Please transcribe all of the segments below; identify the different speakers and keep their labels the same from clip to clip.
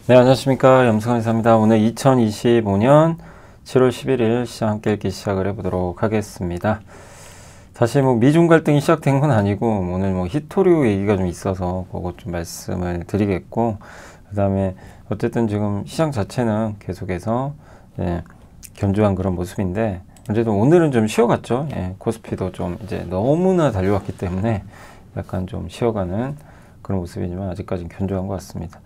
Speaker 1: 네, 안녕하십니까. 염승환이사입니다. 오늘 2025년 7월 11일 시장 함께 읽기 시작을 해보도록 하겠습니다. 사실 미중 갈등이 시작된 건 아니고 오늘 히토류 얘기가 좀 있어서 그거 좀 말씀을 드리겠고, 그 다음에 어쨌든 지금 시장 자체는 계속해서 견조한 그런 모습인데, 어쨌든 오늘은 좀 쉬어갔죠. 코스피도 좀 이제 너무나 달려왔기 때문에 약간 좀 쉬어가는 그런 모습이지만 아직까지는 견조한 것 같습니다.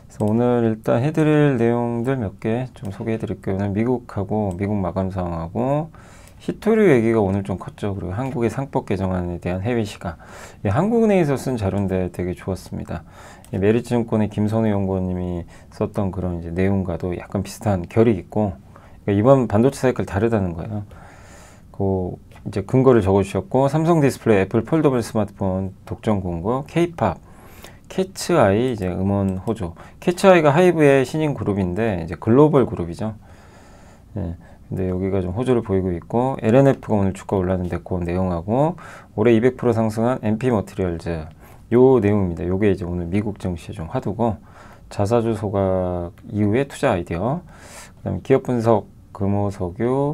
Speaker 1: 그래서 오늘 일단 해드릴 내용들 몇 개 좀 소개해 드릴게요. 오늘 미국하고 미국 마감 상황하고 히토류 얘기가 오늘 좀 컸죠. 그리고 한국의 상법 개정안에 대한 해외 시각. 한국은행에서 쓴 자료인데 되게 좋았습니다. 메리츠증권의 김선우 연구원님이 썼던 그런 이제 내용과도 약간 비슷한 결이 있고, 그러니까 이번 반도체 사이클 다르다는 거예요. 그 이제 근거를 적어주셨고, 삼성 디스플레이, 애플 폴더블 스마트폰 독점 공급, K-팝, 캐츠아이 이제 음원 호조. 캐츠아이가 하이브의 신인 그룹인데 이제 글로벌 그룹이죠. 근데 여기가 좀 호조를 보이고 있고, LNF가 오늘 주가 올랐는데 그 내용하고, 올해 200% 상승한 MP 머티리얼즈 요 내용입니다. 요게 이제 오늘 미국 증시에 좀 화두고, 자사주 소각 이후의 투자 아이디어, 그다음에 기업 분석, 금호석유,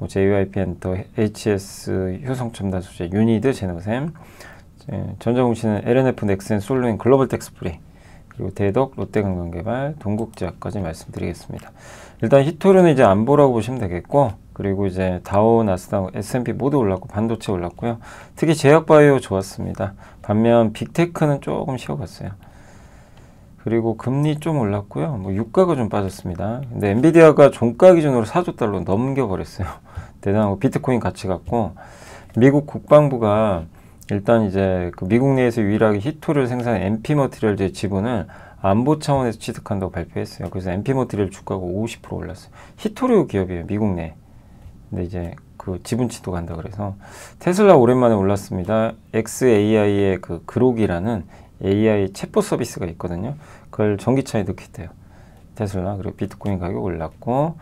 Speaker 1: JYP 엔터, HS 효성첨단 소재, 유니드, 제노셈, 전자공시는 LNF, 넥센, 솔로인, 글로벌 텍스프리, 그리고 대덕, 롯데관광개발, 동국제약까지 말씀드리겠습니다. 일단 히토류는 이제 안 보라고 보시면 되겠고, 그리고 이제 다우, 나스닥, S&P 모두 올랐고 반도체 올랐고요. 특히 제약바이오 좋았습니다. 반면 빅테크는 조금 쉬어갔어요. 그리고 금리 좀 올랐고요. 유가가 좀 빠졌습니다. 근데 엔비디아가 종가 기준으로 4조 달러 넘겨버렸어요. 대단하고 비트코인 같이 갔고, 미국 국방부가 일단 이제 그 미국 내에서 유일하게 히토를 생산한 MP 머티리얼즈의 지분을 안보 차원에서 취득한다고 발표했어요. 그래서 MP 머티리얼 주가가 50% 올랐어요. 히토류 기업이에요, 미국 내. 근데 이제 그 지분 취득한다 그래서 테슬라 오랜만에 올랐습니다. xAI의 그 그록이라는 AI 챗봇 서비스가 있거든요. 그걸 전기차에 넣게 돼요, 테슬라. 그리고 비트코인 가격 올랐고,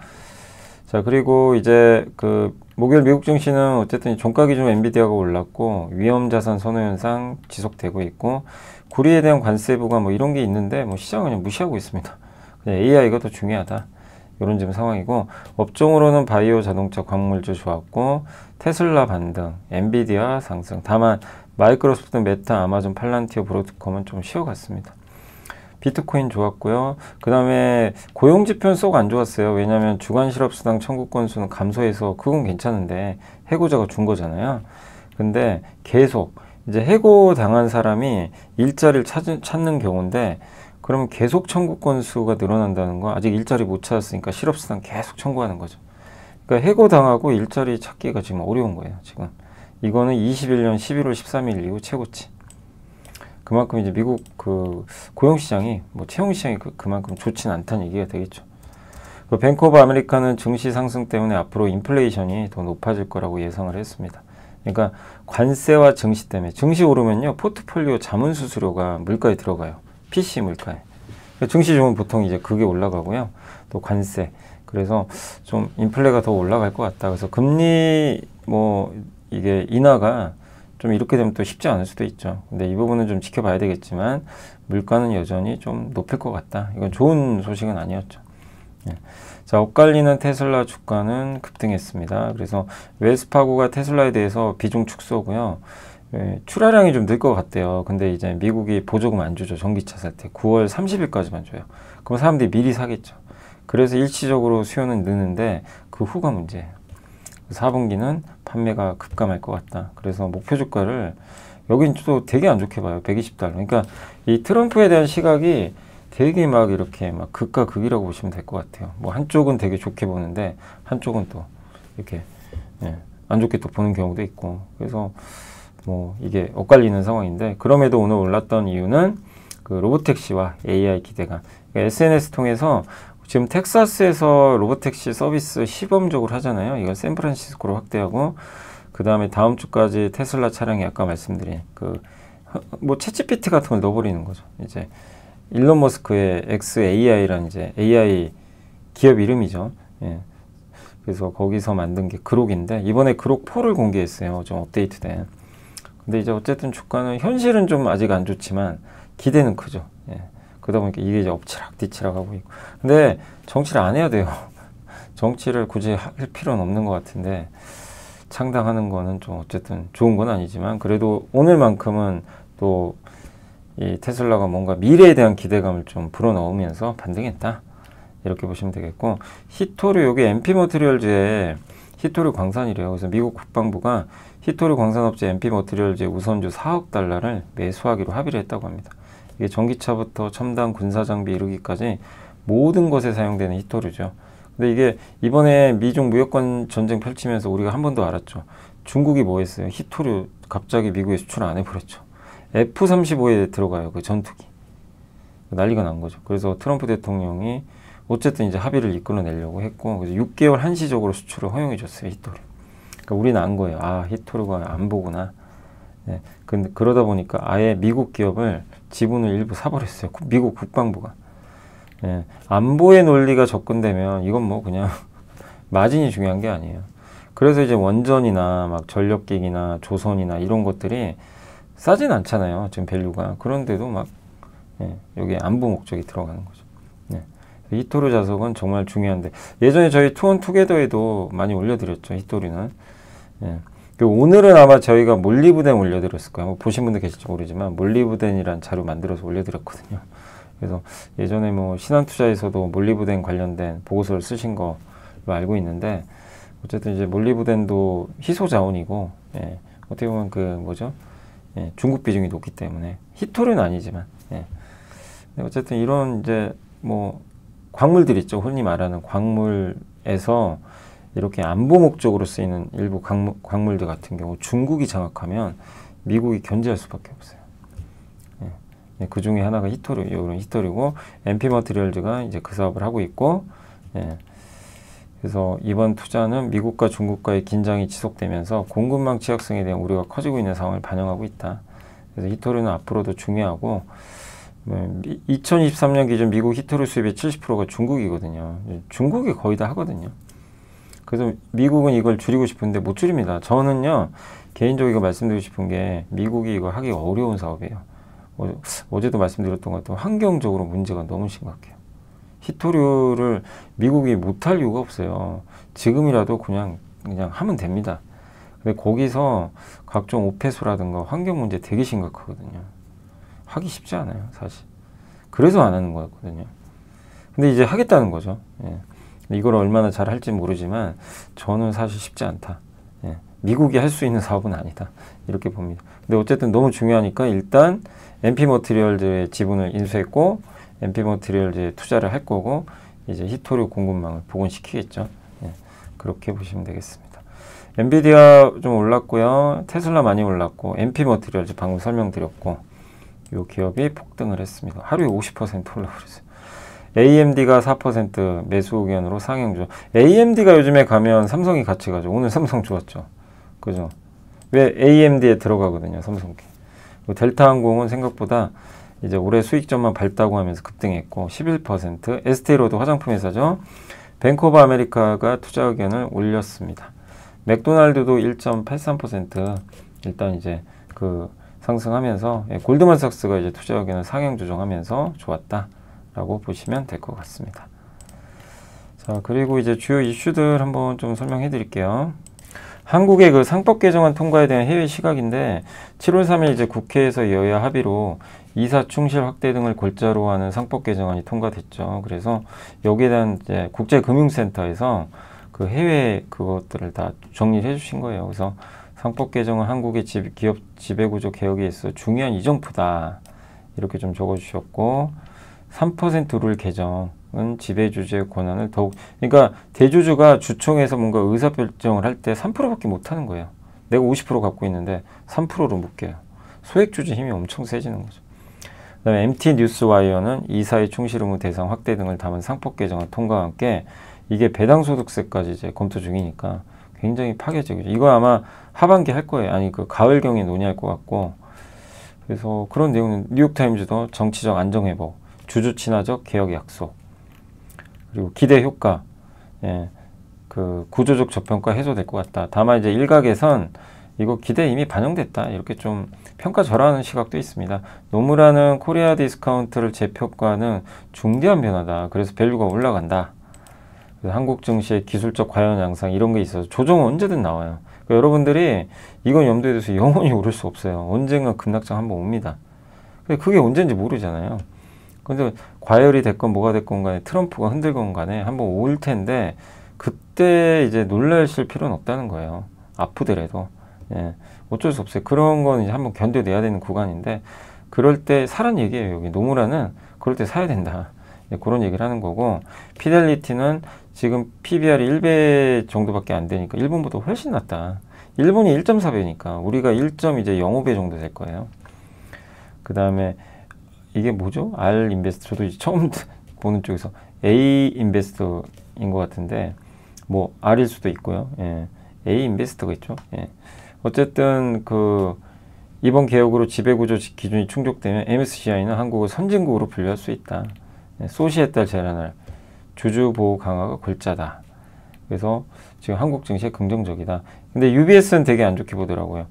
Speaker 1: 자, 그리고 이제 그 목요일 미국 증시는 어쨌든 종가 기준 엔비디아가 올랐고, 위험 자산 선호 현상 지속되고 있고, 구리에 대한 관세 부과 이런 게 있는데 시장은 그냥 무시하고 있습니다. 그냥 AI가 더 중요하다, 이런 지금 상황이고, 업종으로는 바이오, 자동차, 광물주 좋았고, 테슬라 반등, 엔비디아 상승. 다만 마이크로소프트, 메타, 아마존, 팔란티어, 브로드컴은 좀 쉬어갔습니다. 비트코인 좋았고요. 그 다음에 고용지표는 쏙 안 좋았어요. 왜냐하면 주간 실업수당 청구 건수는 감소해서 그건 괜찮은데 해고자가 준 거잖아요. 근데 계속 이제 해고 당한 사람이 일자리를 찾는 경우인데, 그러면 계속 청구 건수가 늘어난다는 거, 아직 일자리 못 찾았으니까 실업수당 계속 청구하는 거죠. 그러니까 해고 당하고 일자리 찾기가 지금 어려운 거예요. 지금 이거는 21년 11월 13일 이후 최고치. 그만큼 이제 미국 그 고용시장이 채용시장이 그만큼 좋지는 않다는 얘기가 되겠죠. 뱅크 오브 아메리카는 증시 상승 때문에 앞으로 인플레이션이 더 높아질 거라고 예상을 했습니다. 그러니까 관세와 증시 때문에, 증시 오르면요 포트폴리오 자문 수수료가 물가에 들어가요. PC 물가에. 그러니까 증시 좋으면 보통 이제 그게 올라가고요. 또 관세. 그래서 좀 인플레가 더 올라갈 것 같다. 그래서 금리 이게 인하가 좀 이렇게 되면 또 쉽지 않을 수도 있죠. 근데 이 부분은 좀 지켜봐야 되겠지만 물가는 여전히 좀 높을 것 같다. 이건 좋은 소식은 아니었죠. 자, 엇갈리는 테슬라 주가는 급등했습니다. 그래서 웰스파고가 테슬라에 대해서 비중 축소고요. 출하량이 좀 늘 것 같대요. 근데 이제 미국이 보조금 안 주죠. 전기차 살 때 9월 30일까지만 줘요. 그럼 사람들이 미리 사겠죠. 그래서 일시적으로 수요는 느는데 그 후가 문제예요. 4분기는 판매가 급감할 것 같다. 그래서 목표 주가를 여긴 또 되게 안 좋게 봐요. 120달러. 그러니까 이 트럼프에 대한 시각이 되게 이렇게 극과 극이라고 보시면 될 것 같아요. 한쪽은 되게 좋게 보는데 한쪽은 또 이렇게 안 좋게 또 보는 경우도 있고. 그래서 이게 엇갈리는 상황인데, 그럼에도 오늘 올랐던 이유는 그 로보택시와 AI 기대감. 그러니까 SNS 통해서 지금 텍사스에서 로보택시 서비스 시범적으로 하잖아요. 이건 샌프란시스코로 확대하고, 그 다음에 다음 주까지 테슬라 차량이 아까 말씀드린 챗GPT 같은 걸 넣어버리는 거죠. 이제 일론 머스크의 xAI라는 이제 AI 기업 이름이죠. 그래서 거기서 만든 게 그록인데, 이번에 그록 4를 공개했어요. 좀 업데이트된. 근데 이제 어쨌든 주가는 현실은 좀 아직 안 좋지만 기대는 크죠. 그러다 보니까 이게 이제 엎치락뒤치락 하고 있고. 근데 정치를 안 해야 돼요. 정치를 굳이 할 필요는 없는 것 같은데, 창당하는 거는 좀 어쨌든 좋은 건 아니지만, 그래도 오늘만큼은 또 이 테슬라가 뭔가 미래에 대한 기대감을 좀 불어넣으면서 반등했다. 이렇게 보시면 되겠고, 히토류, 여기 MP머티리얼즈에 히토류 광산이래요. 그래서 미국 국방부가 히토류 광산업체 MP머티리얼즈의 우선주 4억 달러를 매수하기로 합의를 했다고 합니다. 이게 전기차부터 첨단 군사장비 이르기까지 모든 것에 사용되는 히토류죠. 근데 이게 이번에 미중 무역권 전쟁 펼치면서 우리가 한 번 더 알았죠. 중국이 뭐 했어요? 히토류 갑자기 미국에 수출 안 해버렸죠. F-35에 들어가요. 그 전투기. 난리가 난 거죠. 그래서 트럼프 대통령이 어쨌든 이제 합의를 이끌어내려고 했고, 그래서 6개월 한시적으로 수출을 허용해 줬어요. 히토류. 그러니까 우리는 안 거예요. 아, 히토류가 안 보구나. 네. 근데 그러다 보니까 아예 미국 기업을 지분을 일부 사버렸어요. 미국 국방부가. 네. 안보의 논리가 접근되면 이건 뭐 그냥 마진이 중요한 게 아니에요. 그래서 이제 원전이나 막 전력기기나 조선이나 이런 것들이 싸진 않잖아요. 지금 밸류가. 그런데도 막 여기 안보 목적이 들어가는 거죠. 히토류 자석은 정말 중요한데, 예전에 저희 투원투게더에도 많이 올려드렸죠. 히토류는. 오늘은 아마 저희가 몰리브덴 올려드렸을 거예요. 보신 분들 계실지 모르지만 몰리브덴이란 자료 만들어서 올려드렸거든요. 그래서 예전에 뭐 신한투자에서도 몰리브덴 관련된 보고서를 쓰신 걸로 알고 있는데, 어쨌든 이제 몰리브덴도 희소 자원이고, 어떻게 보면 그 뭐죠? 중국 비중이 높기 때문에 히토류는 아니지만, 어쨌든 이런 이제 뭐 광물들 있죠. 흔히 말하는 광물에서 이렇게 안보 목적으로 쓰이는 일부 광물들 같은 경우 중국이 장악하면 미국이 견제할 수밖에 없어요. 그 중에 하나가 히토류, 이런 히토류고, MP머티리얼즈가 이제 그 사업을 하고 있고, 그래서 이번 투자는 미국과 중국과의 긴장이 지속되면서 공급망 취약성에 대한 우려가 커지고 있는 상황을 반영하고 있다. 그래서 히토류는 앞으로도 중요하고, 2023년 기준 미국 히토류 수입의 70%가 중국이거든요. 중국이 거의 다 하거든요. 그래서 미국은 이걸 줄이고 싶은데 못 줄입니다. 저는요, 개인적으로 이거 말씀드리고 싶은 게, 미국이 이거 하기 어려운 사업이에요. 어제도 말씀드렸던 것 같아요. 환경적으로 문제가 너무 심각해요. 히토류를 미국이 못할 이유가 없어요. 지금이라도 그냥 하면 됩니다. 근데 거기서 각종 오폐수라든가 환경 문제 되게 심각하거든요. 하기 쉽지 않아요, 사실. 그래서 안 하는 거였거든요. 근데 이제 하겠다는 거죠. 이걸 얼마나 잘 할지 모르지만 저는 사실 쉽지 않다. 미국이 할 수 있는 사업은 아니다. 이렇게 봅니다. 근데 어쨌든 너무 중요하니까 일단 MP머티리얼즈의 지분을 인수했고, MP머티리얼즈에 투자를 할 거고, 이제 히토류 공급망을 복원시키겠죠. 그렇게 보시면 되겠습니다. 엔비디아 좀 올랐고요. 테슬라 많이 올랐고, MP머티리얼즈 방금 설명드렸고, 이 기업이 폭등을 했습니다. 하루에 50% 올라버렸어요. AMD가 4% 매수 의견으로 상향조. AMD가 요즘에 가면 삼성이 같이 가죠. 오늘 삼성 좋았죠. 그죠? 왜 AMD에 들어가거든요, 삼성이. 델타항공은 생각보다 이제 올해 수익점만 밝다고 하면서 급등했고 11%. 에스테이로도 화장품 회사죠. 뱅크 오브 아메리카가 투자 의견을 올렸습니다. 맥도날드도 1.83% 일단 이제 그 상승하면서, 골드만삭스가 이제 투자 의견을 상향 조정하면서 좋았다라고 보시면 될 것 같습니다. 자, 그리고 이제 주요 이슈들 한번 좀 설명해 드릴게요. 한국의 그 상법 개정안 통과에 대한 해외 시각인데, 7월 3일 이제 국회에서 여야 합의로 이사 충실 확대 등을 골자로 하는 상법 개정안이 통과됐죠. 그래서 여기에 대한 이제 국제금융센터에서 그 해외 그것들을 다 정리를 해 주신 거예요. 그래서 상법 개정은 한국의 기업 지배구조 개혁에 있어 중요한 이정표다. 이렇게 좀 적어 주셨고, 3% 룰 개정은 지배주주의 권한을 더욱, 그러니까 대주주가 주총에서 뭔가 의사결정을 할 때 3%밖에 못 하는 거예요. 내가 50% 갖고 있는데 3%로 묶여요. 소액주주 힘이 엄청 세지는 거죠. 그 다음에 MT 뉴스와이어는 이사의 충실 의무 대상 확대 등을 담은 상법 개정안 통과와 함께, 이게 배당소득세까지 이제 검토 중이니까 굉장히 파괴적이죠. 이거 아마 하반기 할 거예요. 아니, 그 가을경에 논의할 것 같고. 그래서 그런 내용은 뉴욕타임즈도 정치적 안정회복, 주주 친화적 개혁 약속, 그리고 기대 효과, 그 구조적 저평가 해소될 것 같다. 다만 이제 일각에선 이거 기대 이미 반영됐다. 이렇게 좀 평가절하하는 시각도 있습니다. 노무라는 코리아 디스카운트를 재평가는 중대한 변화다. 그래서 밸류가 올라간다. 그래서 한국 증시의 기술적 과연 양상 이런 게 있어서 조정은 언제든 나와요. 그러니까 여러분들이 이건 염두에 두세요. 영원히 오를 수 없어요. 언젠가 급락장 한번 옵니다. 그게 언제인지 모르잖아요. 근데 과열이 됐건 뭐가 됐건 간에 트럼프가 흔들건 간에 한번 올 텐데 그때 이제 놀라실 필요는 없다는 거예요. 아프더라도. 예, 어쩔 수 없어요. 그런 건 이제 한번 견뎌내야 되는 구간인데 그럴 때 사란 얘기예요. 여기 노무라는 그럴 때 사야 된다. 예, 그런 얘기를 하는 거고 피델리티는 지금 PBR이 1배 정도밖에 안 되니까 일본보다 훨씬 낫다. 일본이 1.4배니까 우리가 1.05배 정도 될 거예요. 그 다음에 이게 뭐죠? R 인베스터 저도 처음 보는 쪽에서 A 인베스터인 것 같은데 뭐 R일 수도 있고요. 예. A 인베스터가 있죠. 예. 어쨌든 그 이번 개혁으로 지배구조 기준이 충족되면 MSCI는 한국을 선진국으로 분류할 수 있다. 예. 소시에 따라 제한할 주주보호 강화가 골자다. 그래서 지금 한국 증시에 긍정적이다. 근데 UBS는 되게 안 좋게 보더라고요.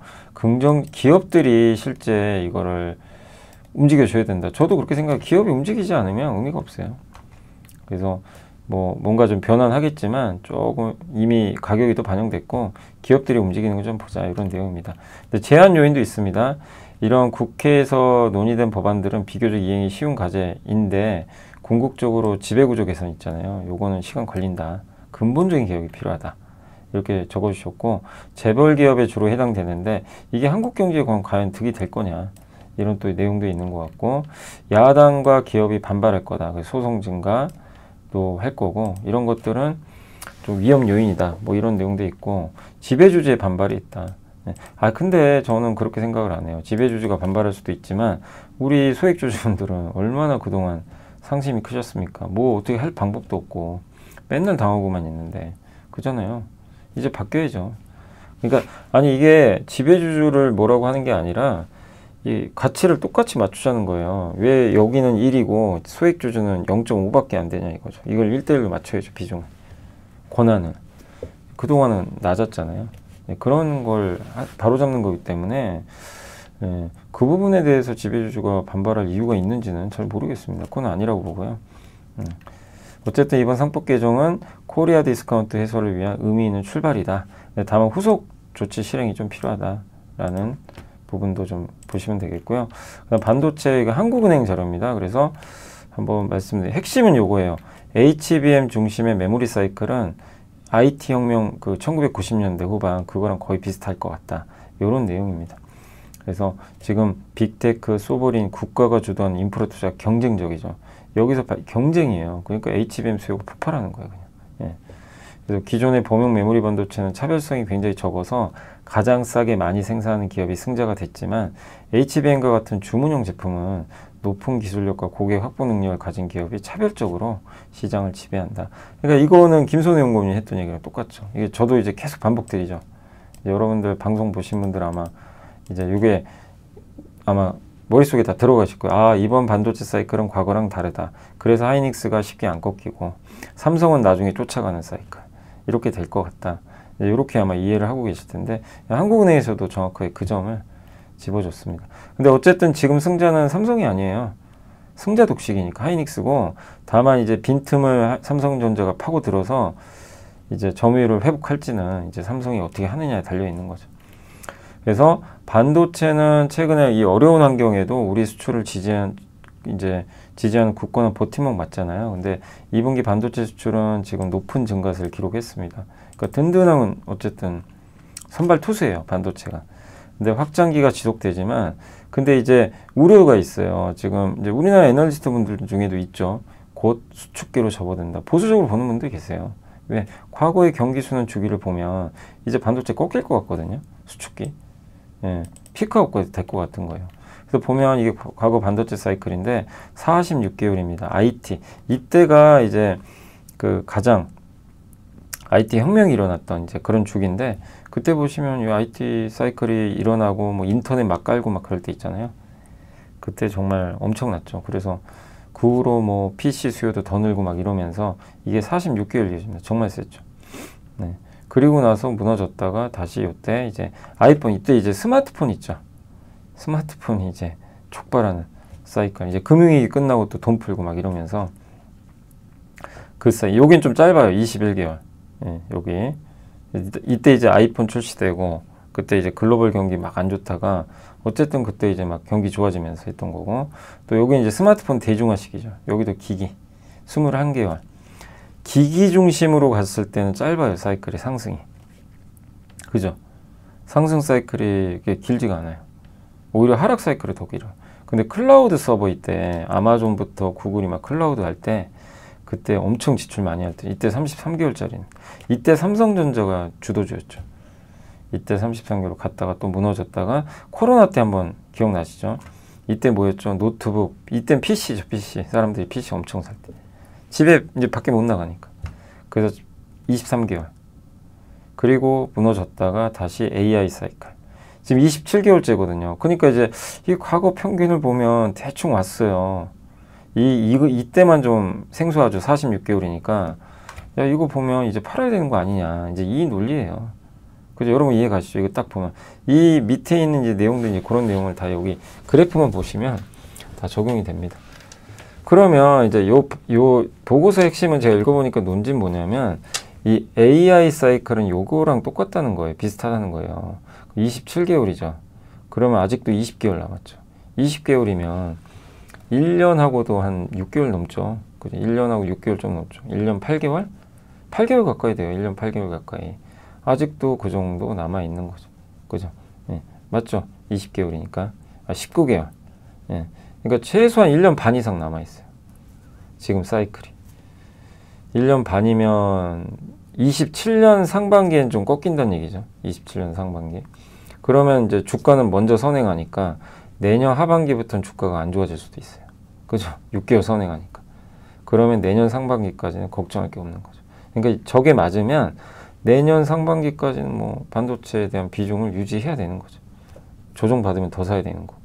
Speaker 1: 기업들이 실제 이거를 움직여줘야 된다. 저도 그렇게 생각해요. 기업이 움직이지 않으면 의미가 없어요. 그래서 뭐 뭔가 좀 변환하겠지만 조금 이미 가격이 또 반영됐고 기업들이 움직이는 거 좀 보자 이런 내용입니다. 근데 제한 요인도 있습니다. 이런 국회에서 논의된 법안들은 비교적 이행이 쉬운 과제인데 궁극적으로 지배구조 개선 있잖아요. 요거는 시간 걸린다. 근본적인 개혁이 필요하다. 이렇게 적어주셨고 재벌 기업에 주로 해당되는데 이게 한국 경제에 과연 득이 될 거냐 이런 또 내용도 있는 것 같고 야당과 기업이 반발할 거다. 소송 증가도 할 거고 이런 것들은 좀 위험 요인이다. 뭐 이런 내용도 있고 지배주주의 반발이 있다. 근데 저는 그렇게 생각을 안 해요. 지배주주가 반발할 수도 있지만 우리 소액주주분들은 얼마나 그동안 상심이 크셨습니까? 뭐 어떻게 할 방법도 없고 맨날 당하고만 있는데 그잖아요. 이제 바뀌어야죠. 그러니까 아니 이게 지배주주를 뭐라고 하는 게 아니라 이 가치를 똑같이 맞추자는 거예요. 왜 여기는 1이고 소액주주는 0.5밖에 안 되냐 이거죠. 이걸 1대1로 맞춰야죠. 비중을. 권한은. 그동안은 낮았잖아요. 그런 걸 바로잡는 거기 때문에 그 부분에 대해서 지배주주가 반발할 이유가 있는지는 잘 모르겠습니다. 그건 아니라고 보고요. 어쨌든 이번 상법 개정은 코리아 디스카운트 해소를 위한 의미 있는 출발이다. 다만 후속 조치 실행이 좀 필요하다라는 부분도 좀 보시면 되겠고요. 그다음 반도체가 한국은행 자료입니다. 그래서 한번 말씀드린 핵심은 요거예요. HBM 중심의 메모리 사이클은 IT 혁명 그 1990년대 후반 그거랑 거의 비슷할 것 같다. 이런 내용입니다. 그래서 지금 빅테크, 소버린, 국가가 주도한 인프라 투자 경쟁적이죠. 여기서 경쟁이에요. 그러니까 HBM 수요가 폭발하는 거예요. 그냥. 예. 그래서 기존의 범용 메모리 반도체는 차별성이 굉장히 적어서 가장 싸게 많이 생산하는 기업이 승자가 됐지만 HBM과 같은 주문형 제품은 높은 기술력과 고객 확보 능력을 가진 기업이 차별적으로 시장을 지배한다. 그러니까 이거는 김선혜 연구원이 했던 얘기랑 똑같죠. 이게 저도 이제 계속 반복드리죠. 여러분들 방송 보신 분들 아마 이제 이게 아마 머릿속에 다 들어가실 거예요. 아, 이번 반도체 사이클은 과거랑 다르다. 그래서 하이닉스가 쉽게 안 꺾이고 삼성은 나중에 쫓아가는 사이클. 이렇게 될 것 같다. 이렇게 아마 이해를 하고 계실 텐데 한국은행에서도 정확하게 그 점을 집어줬습니다. 근데 어쨌든 지금 승자는 삼성이 아니에요. 승자 독식이니까 하이닉스고 다만 이제 빈틈을 삼성전자가 파고들어서 이제 점유율을 회복할지는 이제 삼성이 어떻게 하느냐에 달려 있는 거죠. 그래서 반도체는 최근에 이 어려운 환경에도 우리 수출을 지지하는 굳건한 버팀목 맞잖아요. 근데 2분기 반도체 수출은 지금 높은 증가세를 기록했습니다. 그러니까 든든한 어쨌든 선발 투수예요, 반도체가. 근데 확장기가 지속되지만 근데 이제 우려가 있어요. 지금 이제 우리나라 애널리스트 분들 중에도 있죠. 곧 수축기로 접어든다. 보수적으로 보는 분들이 계세요. 왜? 과거의 경기 순환 주기를 보면 이제 반도체 꺾일 것 같거든요. 수축기. 예, 피크아웃까지 될 것 같은 거예요. 그래서 보면 이게 과거 반도체 사이클인데 46개월입니다. IT. 이때가 이제 그 가장 IT 혁명이 일어났던 이제 그런 주기인데 그때 보시면 이 IT 사이클이 일어나고 뭐 인터넷 막 깔고 막 그럴 때 있잖아요. 그때 정말 엄청났죠. 그래서 그 후로 뭐 PC 수요도 더 늘고 막 이러면서 이게 46개월 이어집니다. 정말 셌죠. 네. 그리고 나서 무너졌다가 다시 이때 이제 아이폰, 이때 이제 스마트폰 있죠. 스마트폰이 이제 촉발하는 사이클. 이제 금융위기 끝나고 또 돈 풀고 막 이러면서 그 사이. 여긴 좀 짧아요. 21개월. 예, 여기. 이때 이제 아이폰 출시되고 그때 이제 글로벌 경기 막 안 좋다가 어쨌든 그때 이제 막 경기 좋아지면서 했던 거고, 또 여기 이제 스마트폰 대중화 시기죠. 여기도 기기 21개월. 기기 중심으로 갔을 때는 짧아요. 사이클의 상승이. 그죠? 상승 사이클이 이게 길지가 않아요. 오히려 하락 사이클이 더 길어요. 근데 클라우드 서버 이때 아마존부터 구글이 막 클라우드 할 때 그때 엄청 지출 많이 할 때 이때 33개월짜리는 이때 삼성전자가 주도주였죠. 이때 33개월 갔다가 또 무너졌다가 코로나 때 한번 기억나시죠? 이때 뭐였죠? 노트북. 이땐 PC죠. PC. 사람들이 PC 엄청 살 때. 집에 이제 밖에 못 나가니까. 그래서 23개월. 그리고 무너졌다가 다시 AI 사이클. 지금 27개월째거든요. 그러니까 이제 이 과거 평균을 보면 대충 왔어요. 이때만 좀 생소하죠. 46개월이니까. 야, 이거 보면 이제 팔아야 되는 거 아니냐. 이제 이 논리예요. 그죠? 여러분 이해 가시죠? 이거 딱 보면. 이 밑에 있는 이제 내용들, 이제 그런 내용을 다 여기 그래프만 보시면 다 적용이 됩니다. 그러면 이제 요 보고서 핵심은 제가 읽어보니까 논지는 뭐냐면 이 AI 사이클은 요거랑 똑같다는 거예요. 비슷하다는 거예요. 27개월이죠. 그러면 아직도 20개월 남았죠. 20개월이면 1년하고도 한 6개월 넘죠. 그죠? 1년하고 6개월 좀 넘죠. 1년 8개월? 8개월 가까이 돼요. 1년 8개월 가까이. 아직도 그 정도 남아있는 거죠. 그죠? 예. 맞죠? 20개월이니까. 19개월. 예. 그러니까 최소한 1년 반 이상 남아있어요. 지금 사이클이. 1년 반이면 27년 상반기엔 좀 꺾인다는 얘기죠. 27년 상반기. 그러면 이제 주가는 먼저 선행하니까 내년 하반기부터는 주가가 안 좋아질 수도 있어요. 그죠? 6개월 선행하니까. 그러면 내년 상반기까지는 걱정할 게 없는 거죠. 그러니까 저게 맞으면 내년 상반기까지는 뭐 반도체에 대한 비중을 유지해야 되는 거죠. 조정받으면 더 사야 되는 거고.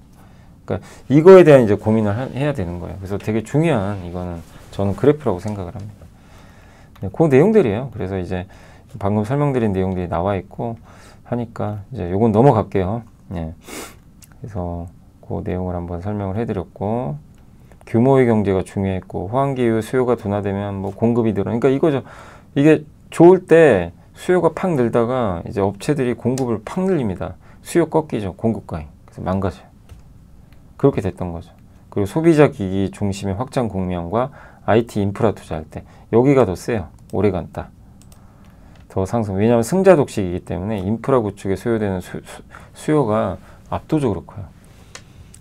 Speaker 1: 그러니까 이거에 대한 이제 고민을 해야 되는 거예요. 그래서 되게 중요한, 이거는 저는 그래프라고 생각을 합니다. 네, 그 내용들이에요. 그래서 이제 방금 설명드린 내용들이 나와 있고 하니까 이제 요건 넘어갈게요. 네. 그래서 그 내용을 한번 설명을 해드렸고, 규모의 경제가 중요했고, 호황기후 수요가 둔화되면 뭐 공급이 늘어. 그러니까 이거죠. 이게 좋을 때 수요가 팍 늘다가 이제 업체들이 공급을 팍 늘립니다. 수요 꺾이죠. 공급 과잉. 그래서 망가져요. 그렇게 됐던 거죠. 그리고 소비자 기기 중심의 확장 국면과 IT 인프라 투자할 때 여기가 더 세요. 오래간 따. 더 상승. 왜냐하면 승자 독식이기 때문에 인프라 구축에 소요되는 수요가 압도적으로 커요.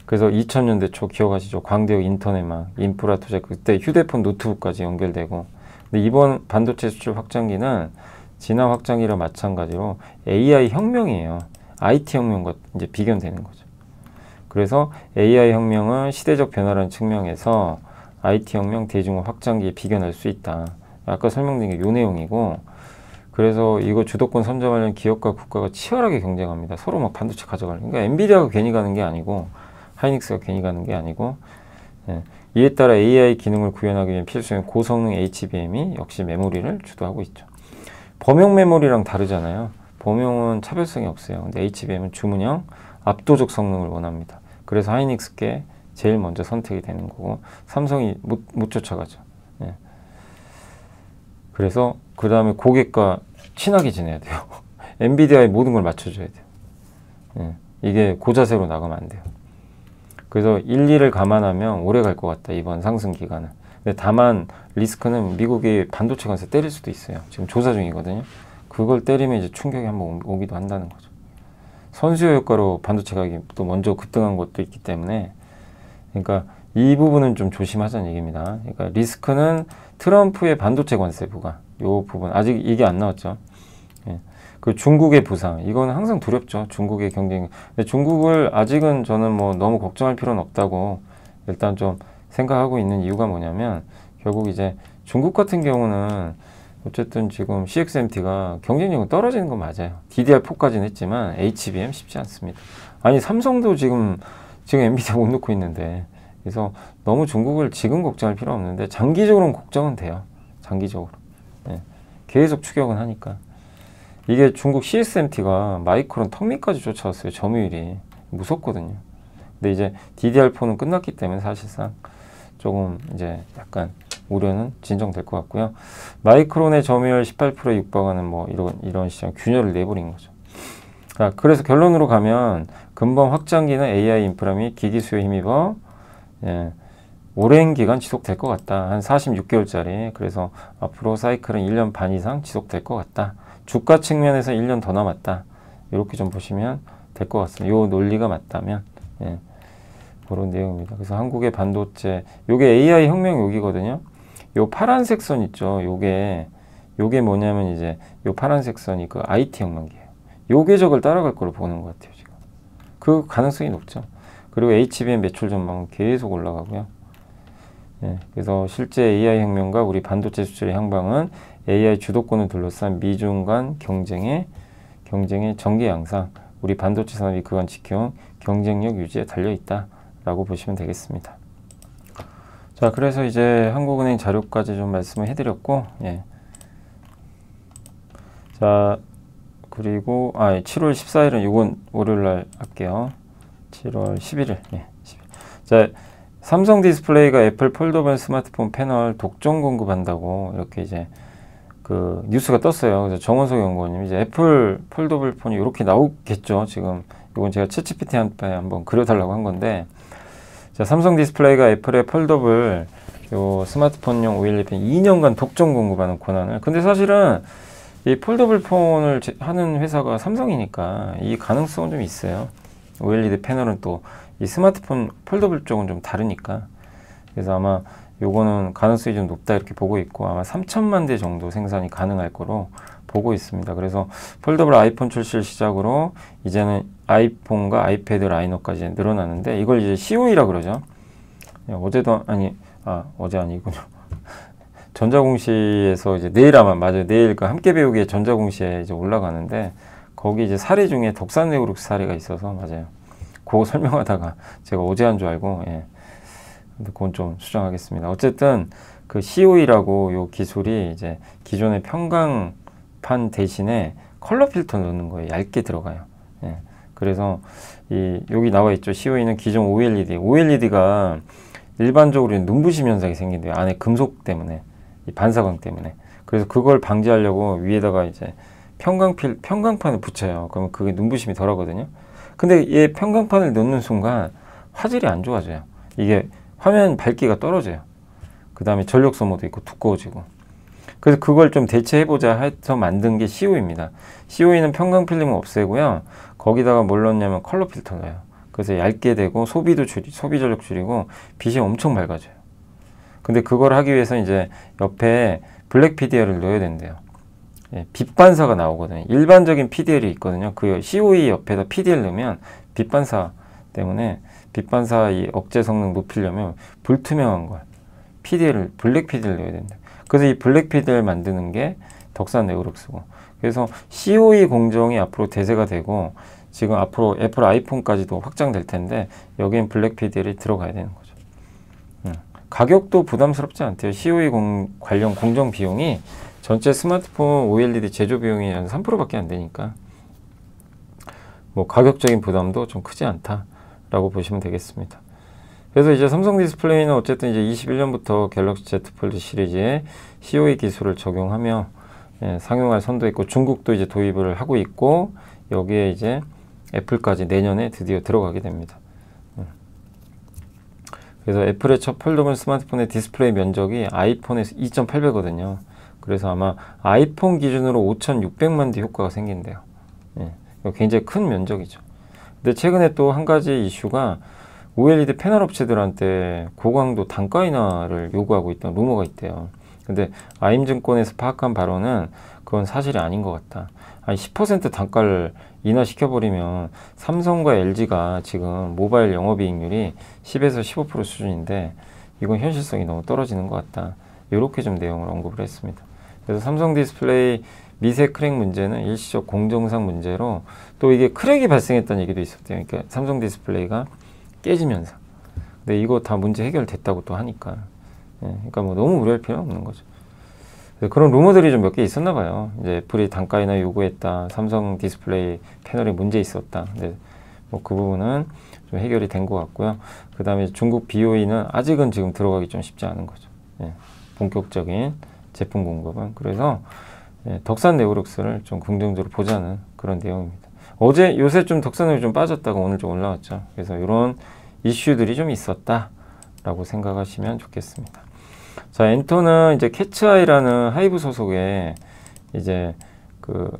Speaker 1: 그래서 2000년대 초 기억하시죠? 광대역 인터넷망, 인프라 투자, 그때 휴대폰, 노트북까지 연결되고. 근데 이번 반도체 수출 확장기는 지난 확장기랑 마찬가지로 AI 혁명이에요. IT 혁명과 이제 비견되는 거죠. 그래서 AI 혁명은 시대적 변화라는 측면에서 IT 혁명 대중화 확장기에 비견할 수 있다. 아까 설명드린 게 요 내용이고, 그래서 이거 주도권 선점하려는 기업과 국가가 치열하게 경쟁합니다. 서로 막 반도체 가져가려고. 그러니까 엔비디아가 괜히 가는 게 아니고, 하이닉스가 괜히 가는 게 아니고, 예. 이에 따라 AI 기능을 구현하기 위한 필수인 고성능 HBM이 역시 메모리를 주도하고 있죠. 범용 메모리랑 다르잖아요. 범용은 차별성이 없어요. 근데 HBM은 주문형, 압도적 성능을 원합니다. 그래서 하이닉스께 제일 먼저 선택이 되는 거고, 삼성이 못 쫓아가죠. 예. 그래서 그 다음에 고객과 친하게 지내야 돼요. 엔비디아의 모든 걸 맞춰줘야 돼요. 예. 이게 고자세로 나가면 안 돼요. 그래서 1, 2를 감안하면 오래 갈 것 같다. 이번 상승 기간은. 근데 다만 리스크는 미국이 반도체 관세 때릴 수도 있어요. 지금 조사 중이거든요. 그걸 때리면 이제 충격이 한번 오기도 한다는 거죠. 선수요 효과로 반도체 가격이 또 먼저 급등한 것도 있기 때문에, 그러니까 이 부분은 좀 조심하자는 얘기입니다. 그러니까 리스크는 트럼프의 반도체 관세 부과, 요 부분 아직 이게 안 나왔죠. 예. 그 중국의 부상, 이거는 항상 두렵죠. 중국의 경쟁. 근데 중국을 아직은 저는 뭐 너무 걱정할 필요는 없다고 일단 좀 생각하고 있는 이유가 뭐냐면, 결국 이제 중국 같은 경우는 어쨌든 지금 CXMT가 경쟁력은 떨어지는 건 맞아요. DDR4까지는 했지만 HBM 쉽지 않습니다. 아니 삼성도 지금 엔비디아 못 놓고 있는데, 그래서 너무 중국을 지금 걱정할 필요 없는데 장기적으로는 걱정은 돼요. 장기적으로. 예. 계속 추격은 하니까. 이게 중국 CSMT가 마이크론 턱밑까지 쫓아왔어요. 점유율이 무섭거든요. 근데 이제 DDR4는 끝났기 때문에 사실상 조금 이제 약간 우려는 진정될 것 같고요. 마이크론의 점유율 18%에 육박하는 뭐 이런 시장 균열을 내버린 거죠. 그래서 결론으로 가면 근본 확장기는 AI 인프라 및 기기 수요에 힘입어 오랜 기간 지속될 것 같다. 한 46개월짜리. 그래서 앞으로 사이클은 1년 반 이상 지속될 것 같다. 주가 측면에서 1년 더 남았다. 이렇게 좀 보시면 될 것 같습니다. 요 논리가 맞다면 그런 내용입니다. 그래서 한국의 반도체, 요게 AI 혁명 여기거든요. 요 파란색 선 있죠. 요게 뭐냐면 이제 요 파란색 선이 그 IT 혁명기예요. 요 궤적을 따라갈 거로 보는 것 같아요, 지금. 그 가능성이 높죠. 그리고 HBM 매출 전망은 계속 올라가고요. 그래서 실제 AI 혁명과 우리 반도체 수출의 향방은 AI 주도권을 둘러싼 미중 간 경쟁의 전개 양상, 우리 반도체 산업이 그간 지켜온 경쟁력 유지에 달려있다라고 보시면 되겠습니다. 자, 그래서 이제 한국은행 자료까지 좀 말씀을 해드렸고, 자, 그리고 7월 14일은 이건 월요일날 할게요. 7월 11일. 11일. 자, 삼성 디스플레이가 애플 폴더블 스마트폰 패널 독점 공급한다고 이렇게 이제 그 뉴스가 떴어요. 그래서 정원석 연구원님 이제 애플 폴더블 폰이 이렇게 나오겠죠. 지금 이건 제가 챗GPT한테 한번 그려달라고 한 건데, 자, 삼성 디스플레이가 애플의 폴더블 요 스마트폰용 OLED 펜 2년간 독점 공급하는 권한을. 근데 사실은 이 폴더블 폰을 하는 회사가 삼성이니까 이 가능성은 좀 있어요. OLED 패널은 또 이 스마트폰 폴더블 쪽은 좀 다르니까. 그래서 아마 요거는 가능성이 좀 높다 이렇게 보고 있고, 아마 3천만 대 정도 생산이 가능할 거로 보고 있습니다. 그래서 폴더블 아이폰 출시를 시작으로 이제는 아이폰과 아이패드 라인업까지 늘어나는데, 이걸 이제 COE라 그러죠. 어제 아니군요. 전자공시에서 이제 내일 맞아요. 내일 그 함께 배우기에 전자공시에 이제 올라가는데, 거기 이제 사례 중에 덕산 네오룩스 사례가 있어서, 맞아요. 그거 설명하다가 제가 어제 한 줄 알고, 근데 그건 좀 수정하겠습니다. 어쨌든 그 COE라고 요 기술이 이제 기존의 평광판 대신에 컬러 필터 넣는 거예요. 얇게 들어가요. 그래서 여기 나와 있죠. COE는 기존 OLED가 일반적으로 눈부심 현상이 생긴대요. 안에 금속 때문에, 이 반사광 때문에. 그래서 그걸 방지하려고 위에다가 이제 평광판을 붙여요. 그러면 그게 눈부심이 덜 하거든요. 근데 이 평광판을 넣는 순간 화질이 안 좋아져요. 이게 화면 밝기가 떨어져요. 그 다음에 전력 소모도 있고 두꺼워지고. 그래서 그걸 좀 대체해보자 해서 만든 게 COE입니다. COE는 평광 필름을 없애고요. 거기다가 뭘 넣냐면 컬러 필터 넣어요. 그래서 얇게 되고 소비 전력 줄이고 빛이 엄청 밝아져요. 근데 그걸 하기 위해서 이제 옆에 블랙 PDL을 넣어야 된대요. 빛 반사가 나오거든요. 일반적인 PDL이 있거든요. 그 COE 옆에다 PDL 넣으면 빛 반사 때문에, 빛 반사 이 억제 성능 높이려면 불투명한 걸 블랙 PDL 넣어야 된다. 그래서 이 블랙 PDL 만드는 게 덕산 네오룩스고, 그래서 COE 공정이 앞으로 대세가 되고, 지금 앞으로 애플 아이폰까지도 확장될 텐데 여기엔 블랙 PDL이 들어가야 되는 거죠. 가격도 부담스럽지 않대요. COE 관련 공정 비용이 전체 스마트폰 OLED 제조 비용이 한 3%밖에 안 되니까 뭐 가격적인 부담도 좀 크지 않다라고 보시면 되겠습니다. 그래서 이제 삼성 디스플레이는 어쨌든 이제 21년부터 갤럭시 Z 폴드 시리즈에 COE 기술을 적용하며 상용할 선도 있고, 중국도 이제 도입을 하고 있고, 여기에 이제 애플까지 내년에 드디어 들어가게 됩니다. 그래서 애플의 첫 폴더블 스마트폰의 디스플레이 면적이 아이폰의 2.8배거든요. 그래서 아마 아이폰 기준으로 5,600만 대 효과가 생긴대요. 굉장히 큰 면적이죠. 근데 최근에 또 한 가지 이슈가 OLED 패널 업체들한테 고강도 단가 인하를 요구하고 있다는 루머가 있대요. 근데 아임증권에서 파악한 바로는 그건 사실이 아닌 것 같다. 한 10% 단가를 인하시켜버리면 삼성과 LG가 지금 모바일 영업이익률이 10에서 15% 수준인데 이건 현실성이 너무 떨어지는 것 같다. 이렇게 좀 내용을 언급을 했습니다. 그래서 삼성 디스플레이 미세 크랙 문제는 일시적 공정상 문제로, 또 이게 크랙이 발생했다는 얘기도 있었대요. 그러니까 삼성 디스플레이가 깨지면서. 근데 이거 다 문제 해결됐다고 또 하니까. 그러니까 뭐 너무 우려할 필요는 없는 거죠. 그런 루머들이 좀 몇 개 있었나 봐요. 이제 애플이 단가 인하 요구했다. 삼성 디스플레이 패널에 문제 있었다. 근데 뭐 그 부분은 좀 해결이 된 것 같고요. 그 다음에 중국 BOE는 아직은 지금 들어가기 좀 쉽지 않은 거죠. 예, 본격적인 제품 공급은. 그래서 예, 덕산 네오룩스를 좀 긍정적으로 보자는 그런 내용입니다. 요새 좀 덕산이 좀 빠졌다가 오늘 좀 올라왔죠. 그래서 이런 이슈들이 좀 있었다라고 생각하시면 좋겠습니다. 자, 엔터는 이제 캐츠아이라는 하이브 소속의 이제 그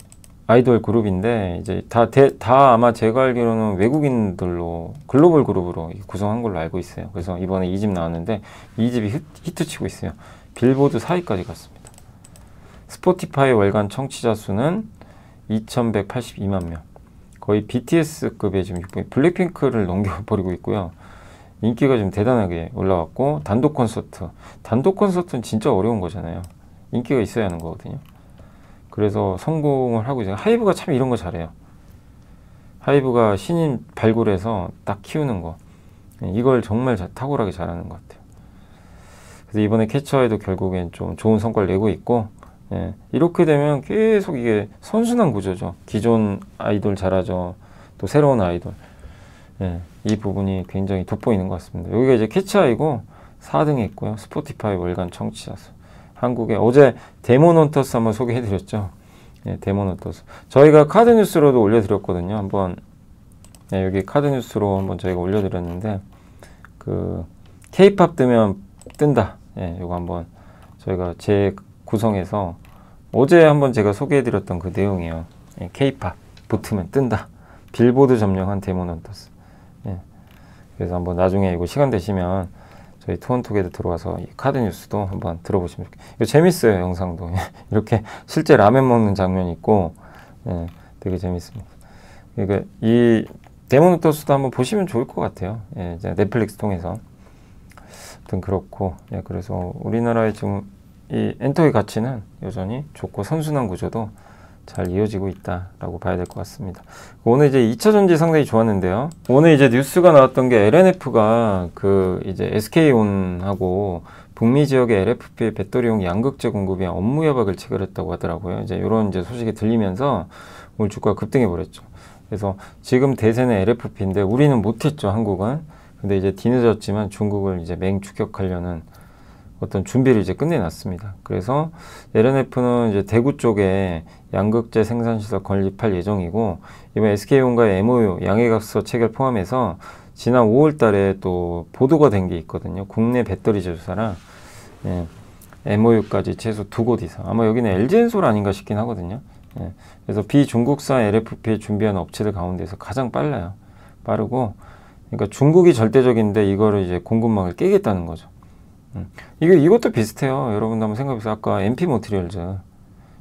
Speaker 1: 아이돌 그룹인데 이제 다 아마 제가 알기로는 외국인들로 글로벌 그룹으로 구성한 걸로 알고 있어요. 그래서 이번에 2집 나왔는데 2집이 히트치고 있어요. 빌보드 4위까지 갔습니다. 스포티파이 월간 청취자 수는 2182만 명. 거의 BTS급의 지금 블랙핑크를 넘겨버리고 있고요. 인기가 좀 대단하게 올라왔고, 단독 콘서트는 진짜 어려운 거잖아요. 인기가 있어야 하는 거거든요. 그래서 성공을 하고 있어요. 하이브가 참 이런 거 잘해요. 하이브가 신인 발굴해서 딱 키우는 거, 이걸 정말 탁월하게 잘하는 것 같아요. 그래서 이번에 캐치아이도 결국엔 좀 좋은 성과를 내고 있고, 예, 이렇게 되면 계속 이게 선순환 구조죠. 기존 아이돌 잘하죠. 또 새로운 아이돌. 예, 이 부분이 굉장히 돋보이는 것 같습니다. 여기가 이제 캐치아이고 4등 했고요. 스포티파이 월간 청취자 수. 한국에 어제 데몬헌터스 한번 소개해드렸죠. 예, 데몬헌터스. 저희가 카드뉴스로도 올려드렸거든요. 한번 예, 여기 카드뉴스로 한번 저희가 올려드렸는데 그 K-팝 뜨면 뜬다. 예, 이거 한번 저희가 구성해서 어제 한번 제가 소개해드렸던 그 내용이에요. 예, K-팝 붙으면 뜬다. 빌보드 점령한 데몬헌터스. 예, 그래서 한번 나중에 이거 시간 되시면 저희 투원톡에도 들어와서 이 카드 뉴스도 한번 들어보시면 좋겠어요. 이거 재밌어요, 영상도. 이렇게 실제 라면 먹는 장면이 있고, 예, 되게 재밌습니다. 그러니까 이 데몬헌터스도 한번 보시면 좋을 것 같아요. 예, 이제 넷플릭스 통해서. 아무튼 그렇고, 예, 그래서 우리나라의 지금 이 엔터의 가치는 여전히 좋고 선순환 구조도 잘 이어지고 있다라고 봐야 될 것 같습니다. 오늘 이제 2차 전지 상당히 좋았는데요. 오늘 이제 뉴스가 나왔던 게 LNF가 그 이제 SK온하고 북미 지역의 LFP 배터리용 양극재 공급이 업무 협약을 체결했다고 하더라고요. 이제 이런 이제 소식이 들리면서 오늘 주가가 급등해 버렸죠. 그래서 지금 대세는 LFP인데 우리는 못했죠, 한국은. 근데 이제 뒤늦었지만 중국을 이제 맹추격하려는 어떤 준비를 이제 끝내놨습니다. 그래서 LNF는 이제 대구 쪽에 양극재 생산시설 건립할 예정이고, 이번 SK온과의 MOU 양해각서 체결 포함해서 지난 5월 달에 또 보도가 된 게 있거든요. 국내 배터리 제조사랑 예, MOU까지 최소 2곳 이상. 아마 여기는 LG엔솔 아닌가 싶긴 하거든요. 예, 그래서 비중국산 LFP 준비하는 업체들 가운데서 가장 빠르고, 그러니까 중국이 절대적인데 이거를 이제 공급망을 깨겠다는 거죠. 이것도 비슷해요. 여러분도 한번 생각해보세요. 아까 MP 머티리얼즈.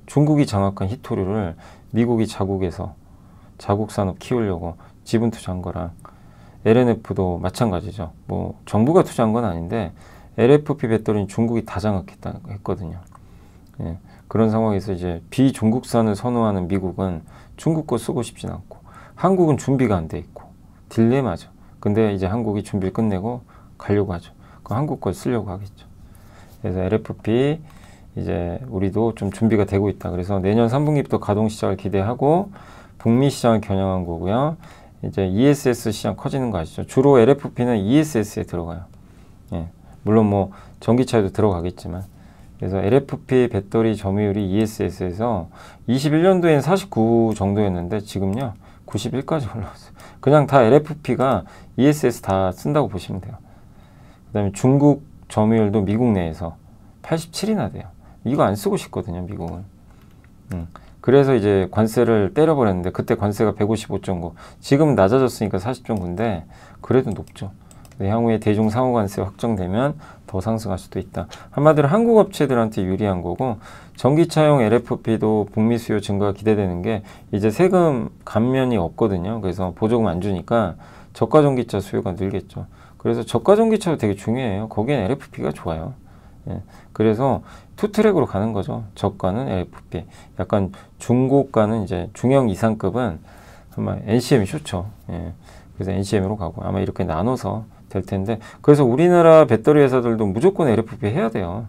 Speaker 1: 중국이 장악한 히토류를 미국이 자국에서 자국 산업 키우려고 지분 투자한 거랑 LNF도 마찬가지죠. 뭐 정부가 투자한 건 아닌데 LFP 배터리는 중국이 다 장악했거든요. 예, 그런 상황에서 이제 비중국산을 선호하는 미국은 중국 거 쓰고 싶진 않고, 한국은 준비가 안 돼 있고 딜레마죠. 근데 이제 한국이 준비를 끝내고 가려고 하죠. 한국 걸 쓰려고 하겠죠. 그래서 LFP 이제 우리도 좀 준비가 되고 있다. 그래서 내년 3분기부터 가동 시작을 기대하고 북미 시장을 겨냥한 거고요. 이제 ESS 시장 커지는 거 아시죠? 주로 LFP는 ESS에 들어가요. 예, 물론 뭐 전기차에도 들어가겠지만. 그래서 LFP 배터리 점유율이 ESS에서 21년도엔 49 정도였는데 지금요 91까지 올라왔어요. 그냥 다 LFP가 ESS 다 쓴다고 보시면 돼요. 그 다음에 중국 점유율도 미국 내에서 87이나 돼요. 이거 안 쓰고 싶거든요, 미국은. 그래서 이제 관세를 때려버렸는데, 그때 관세가 155.9, 지금은 낮아졌으니까 40.9인데 그래도 높죠. 향후에 대중 상호 관세 확정되면 더 상승할 수도 있다. 한마디로 한국 업체들한테 유리한 거고, 전기차용 LFP도 북미 수요 증가가 기대되는 게 이제 세금 감면이 없거든요. 그래서 보조금 안 주니까 저가 전기차 수요가 늘겠죠. 그래서 저가 전기차도 되게 중요해요. 거기엔 LFP가 좋아요. 예, 그래서 투트랙으로 가는 거죠. 저가는 LFP, 약간 중고가는 이제 중형 이상급은 아마 NCM이 좋죠. 예, 그래서 NCM으로 가고 아마 이렇게 나눠서 될 텐데, 그래서 우리나라 배터리 회사들도 무조건 LFP 해야 돼요.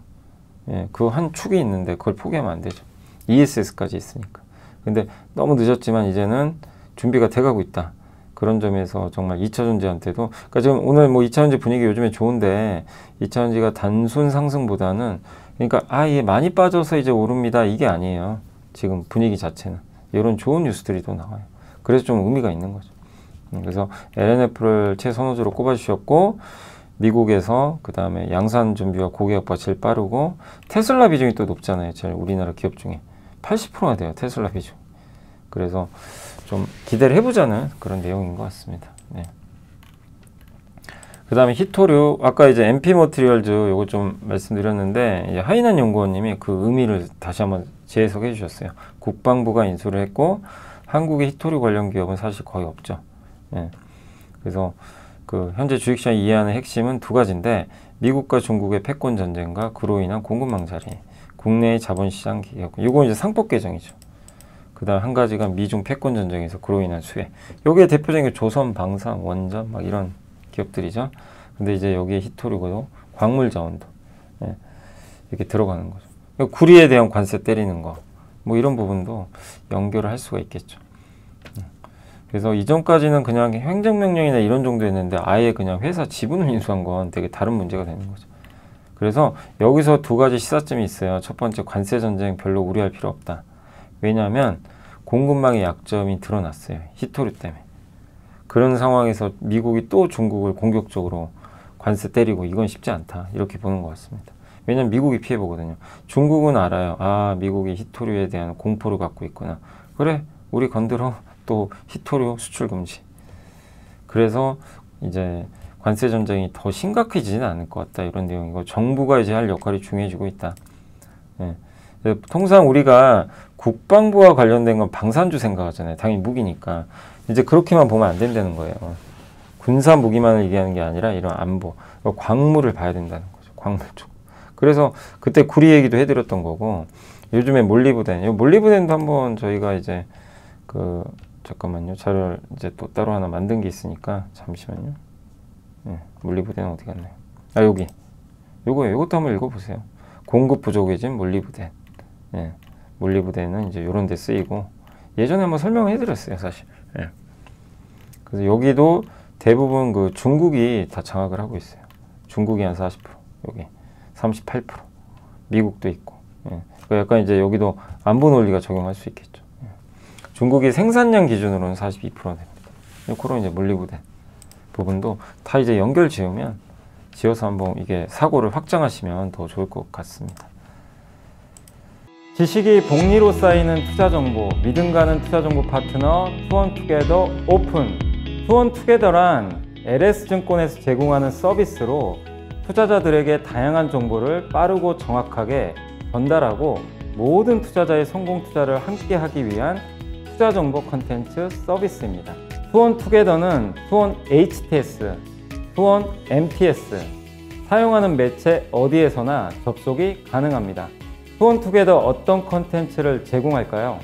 Speaker 1: 예, 그 한 축이 있는데 그걸 포기하면 안 되죠. ESS까지 있으니까. 근데 너무 늦었지만 이제는 준비가 돼가고 있다. 그런 점에서 정말 2차전지한테도, 그러니까 지금 오늘 뭐 2차전지 분위기 요즘에 좋은데 2차전지가 단순 상승보다는, 그러니까 이게 많이 빠져서 이제 오릅니다, 이게 아니에요. 지금 분위기 자체는 이런 좋은 뉴스들이 또 나와요. 그래서 좀 의미가 있는 거죠. 그래서 LNF를 최선호주로 꼽아주셨고, 미국에서 그 다음에 양산 준비와 고객업화 제일 빠르고, 테슬라 비중이 또 높잖아요. 제일 우리나라 기업 중에 80%가 돼요, 테슬라 비중. 그래서 좀 기대를 해보자는 그런 내용인 것 같습니다. 네. 그 다음에 히토류, 아까 이제 MP 머티리얼즈 요거 좀 말씀드렸는데, 하이난 연구원님이 그 의미를 다시 한번 재해석해 주셨어요. 국방부가 인수를 했고 한국의 히토류 관련 기업은 사실 거의 없죠. 예. 그래서 그 현재 주식시장 이해하는 핵심은 두 가지인데, 미국과 중국의 패권 전쟁과 그로 인한 공급 망자리, 국내의 자본시장 기업, 이건 이제 상법 개정이죠. 그 다음 한 가지가 미중 패권 전쟁에서 그로 인한 수혜. 요게 대표적인 게 조선, 방산, 원전 막 이런 기업들이죠. 근데 이제 여기에 히토류고 광물 자원도, 예, 이렇게 들어가는 거죠. 구리에 대한 관세 때리는 거, 뭐 이런 부분도 연결을 할 수가 있겠죠. 그래서 이전까지는 그냥 행정명령이나 이런 정도였는데 아예 그냥 회사 지분을 인수한 건 되게 다른 문제가 되는 거죠. 그래서 여기서 두 가지 시사점이 있어요. 첫 번째, 관세 전쟁 별로 우려할 필요 없다. 왜냐하면 공급망의 약점이 드러났어요, 히토류 때문에. 그런 상황에서 미국이 또 중국을 공격적으로 관세 때리고 이건 쉽지 않다, 이렇게 보는 것 같습니다. 왜냐면 미국이 피해보거든요. 중국은 알아요. 미국이 히토류에 대한 공포를 갖고 있구나. 그래, 우리 건드려. 또 히토류 수출 금지. 그래서 이제 관세 전쟁이 더 심각해지지는 않을 것 같다, 이런 내용이고, 정부가 이제 할 역할이 중요해지고 있다. 예. 통상 우리가 국방부와 관련된 건 방산주 생각하잖아요. 당연히 무기니까. 이제 그렇게만 보면 안 된다는 거예요. 군사 무기만을 얘기하는 게 아니라 이런 안보, 광물을 봐야 된다는 거죠. 광물 쪽. 그래서 그때 구리 얘기도 해드렸던 거고, 요즘에 몰리브덴도 한번 저희가 이제 잠깐만요. 자료를 이제 또 따로 하나 만든 게 있으니까 잠시만요. 몰리브덴은 어디 갔나요? 여기. 요것도 한번 읽어보세요. 공급 부족해진 몰리브덴. 예. 몰리브덴은 이제 요런 데 쓰이고, 예전에 한번 설명을 해드렸어요, 사실. 예. 그래서 여기도 대부분 그 중국이 다 장악을 하고 있어요. 중국이 한 40%, 여기 38%, 미국도 있고. 예. 그러니까 약간 이제 여기도 안보 논리가 적용할 수 있겠죠. 예. 중국이 생산량 기준으로는 42%가 됩니다. 그런 이제 몰리브덴 부분도 다 이제 연결 지어서 한번 이게 사고를 확장하시면 더 좋을 것 같습니다. 지식이 복리로 쌓이는 투자 정보, 믿음 가는 투자 정보 파트너 투원투게더 오픈. 투원투게더란 LS증권에서 제공하는 서비스로 투자자들에게 다양한 정보를 빠르고 정확하게 전달하고 모든 투자자의 성공 투자를 함께 하기 위한 투자 정보 컨텐츠 서비스입니다. 투원투게더는 투원 HTS, 투원 MTS, 사용하는 매체 어디에서나 접속이 가능합니다. 투원투게더 어떤 컨텐츠를 제공할까요?